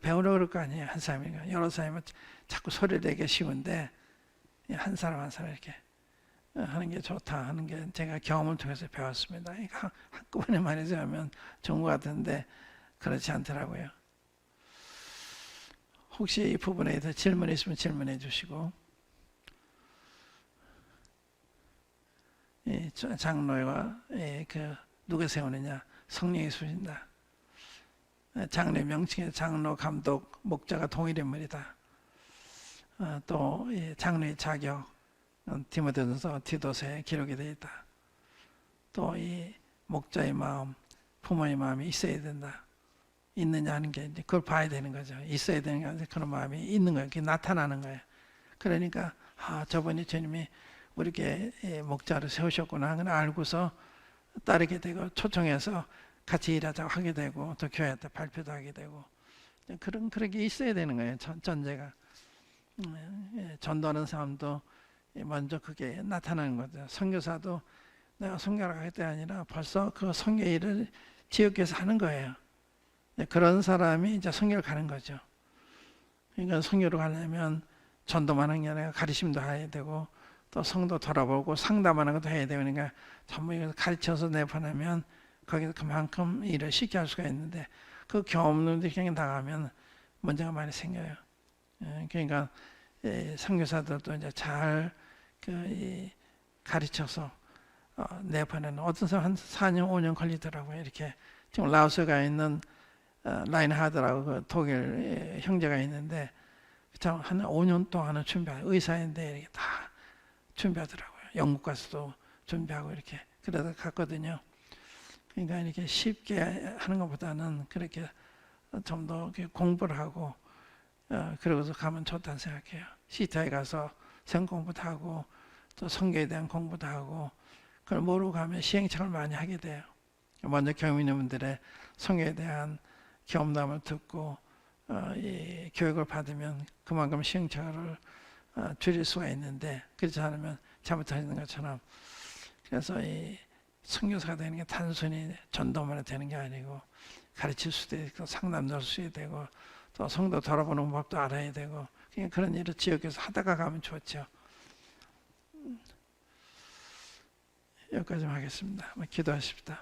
배우려고 그럴 거 아니에요. 한 사람이니까. 여러 사람은 자꾸 소리를 내기 쉬운데 한 사람 한 사람 이렇게 하는 게 좋다 하는 게 제가 경험을 통해서 배웠습니다. 한꺼번에 많이 세우면 좋은 것 같은데 그렇지 않더라고요. 혹시 이 부분에 대해서 질문 있으면 질문해 주시고 장로가 누가 세우느냐? 성령이 세우신다. 장로의 명칭에 장로, 감독, 목자가 동일인물이다. 또 장로의 자격, 디모데전서, 디도서에 기록이 되어 있다. 또 이 목자의 마음, 부모의 마음이 있어야 된다. 있느냐 하는 게 이제 그걸 봐야 되는 거죠. 있어야 되는 게 그런 마음이 있는 거예요. 그게 나타나는 거예요. 그러니까 저번에 주님이 우리에게 목자를 세우셨구나 하는 걸 알고서 따르게 되고 초청해서 같이 일하자고 하게 되고 또 교회한테 발표도 하게 되고 그렇게 있어야 되는 거예요. 전제가. 전도하는 사람도 먼저 그게 나타나는 거죠. 선교사도 내가 선교를 하겠다 아니라 벌써 그 선교 일을 지역에서 하는 거예요. 그런 사람이 이제 선교를 가는 거죠. 그러니까 선교를 가려면 전도만 하는 게 아니라 가르침도 해야 되고 또 성도 돌아보고 상담하는 것도 해야 되고 그러니까 전부 이걸 가르쳐서 내보내면 거기서 그만큼 일을 쉽게 할 수가 있는데 그 경험 없는 분들이 그냥 나가면 문제가 많이 생겨요. 그러니까 선교사들도 이제 잘 가르쳐서 내보내는 어떤 사람 한 4년 5년 걸리더라고요. 이렇게 지금 라오스에 가 있는 라인하드라고 그 독일 형제가 있는데 한 5년 동안은 준비하고 의사인데 이렇게 다 준비하더라고요. 영국 가서도 준비하고 이렇게 그러다 갔거든요. 그러니까 이렇게 쉽게 하는 것보다는 그렇게 좀 더 공부를 하고 그러고서 가면 좋다는 생각해요. 시타에 가서 성 공부도 하고 또 성경에 대한 공부도 하고 그걸 모르고 가면 시행착오를 많이 하게 돼요. 먼저 경험 있는 분들의 성경에 대한 경험담을 듣고 이 교육을 받으면 그만큼 시행착오를 줄일 수가 있는데 그렇지 않으면 잘못하는 것처럼 그래서 이 선교사가 되는 게 단순히 전도만 되는 게 아니고 가르칠 수도 있고 상담도 할 수 되고 또 성도 돌아보는 법도 알아야 되고 그냥 그런 일을 지역에서 하다가 가면 좋죠. 여기까지 하겠습니다. 기도하십시다.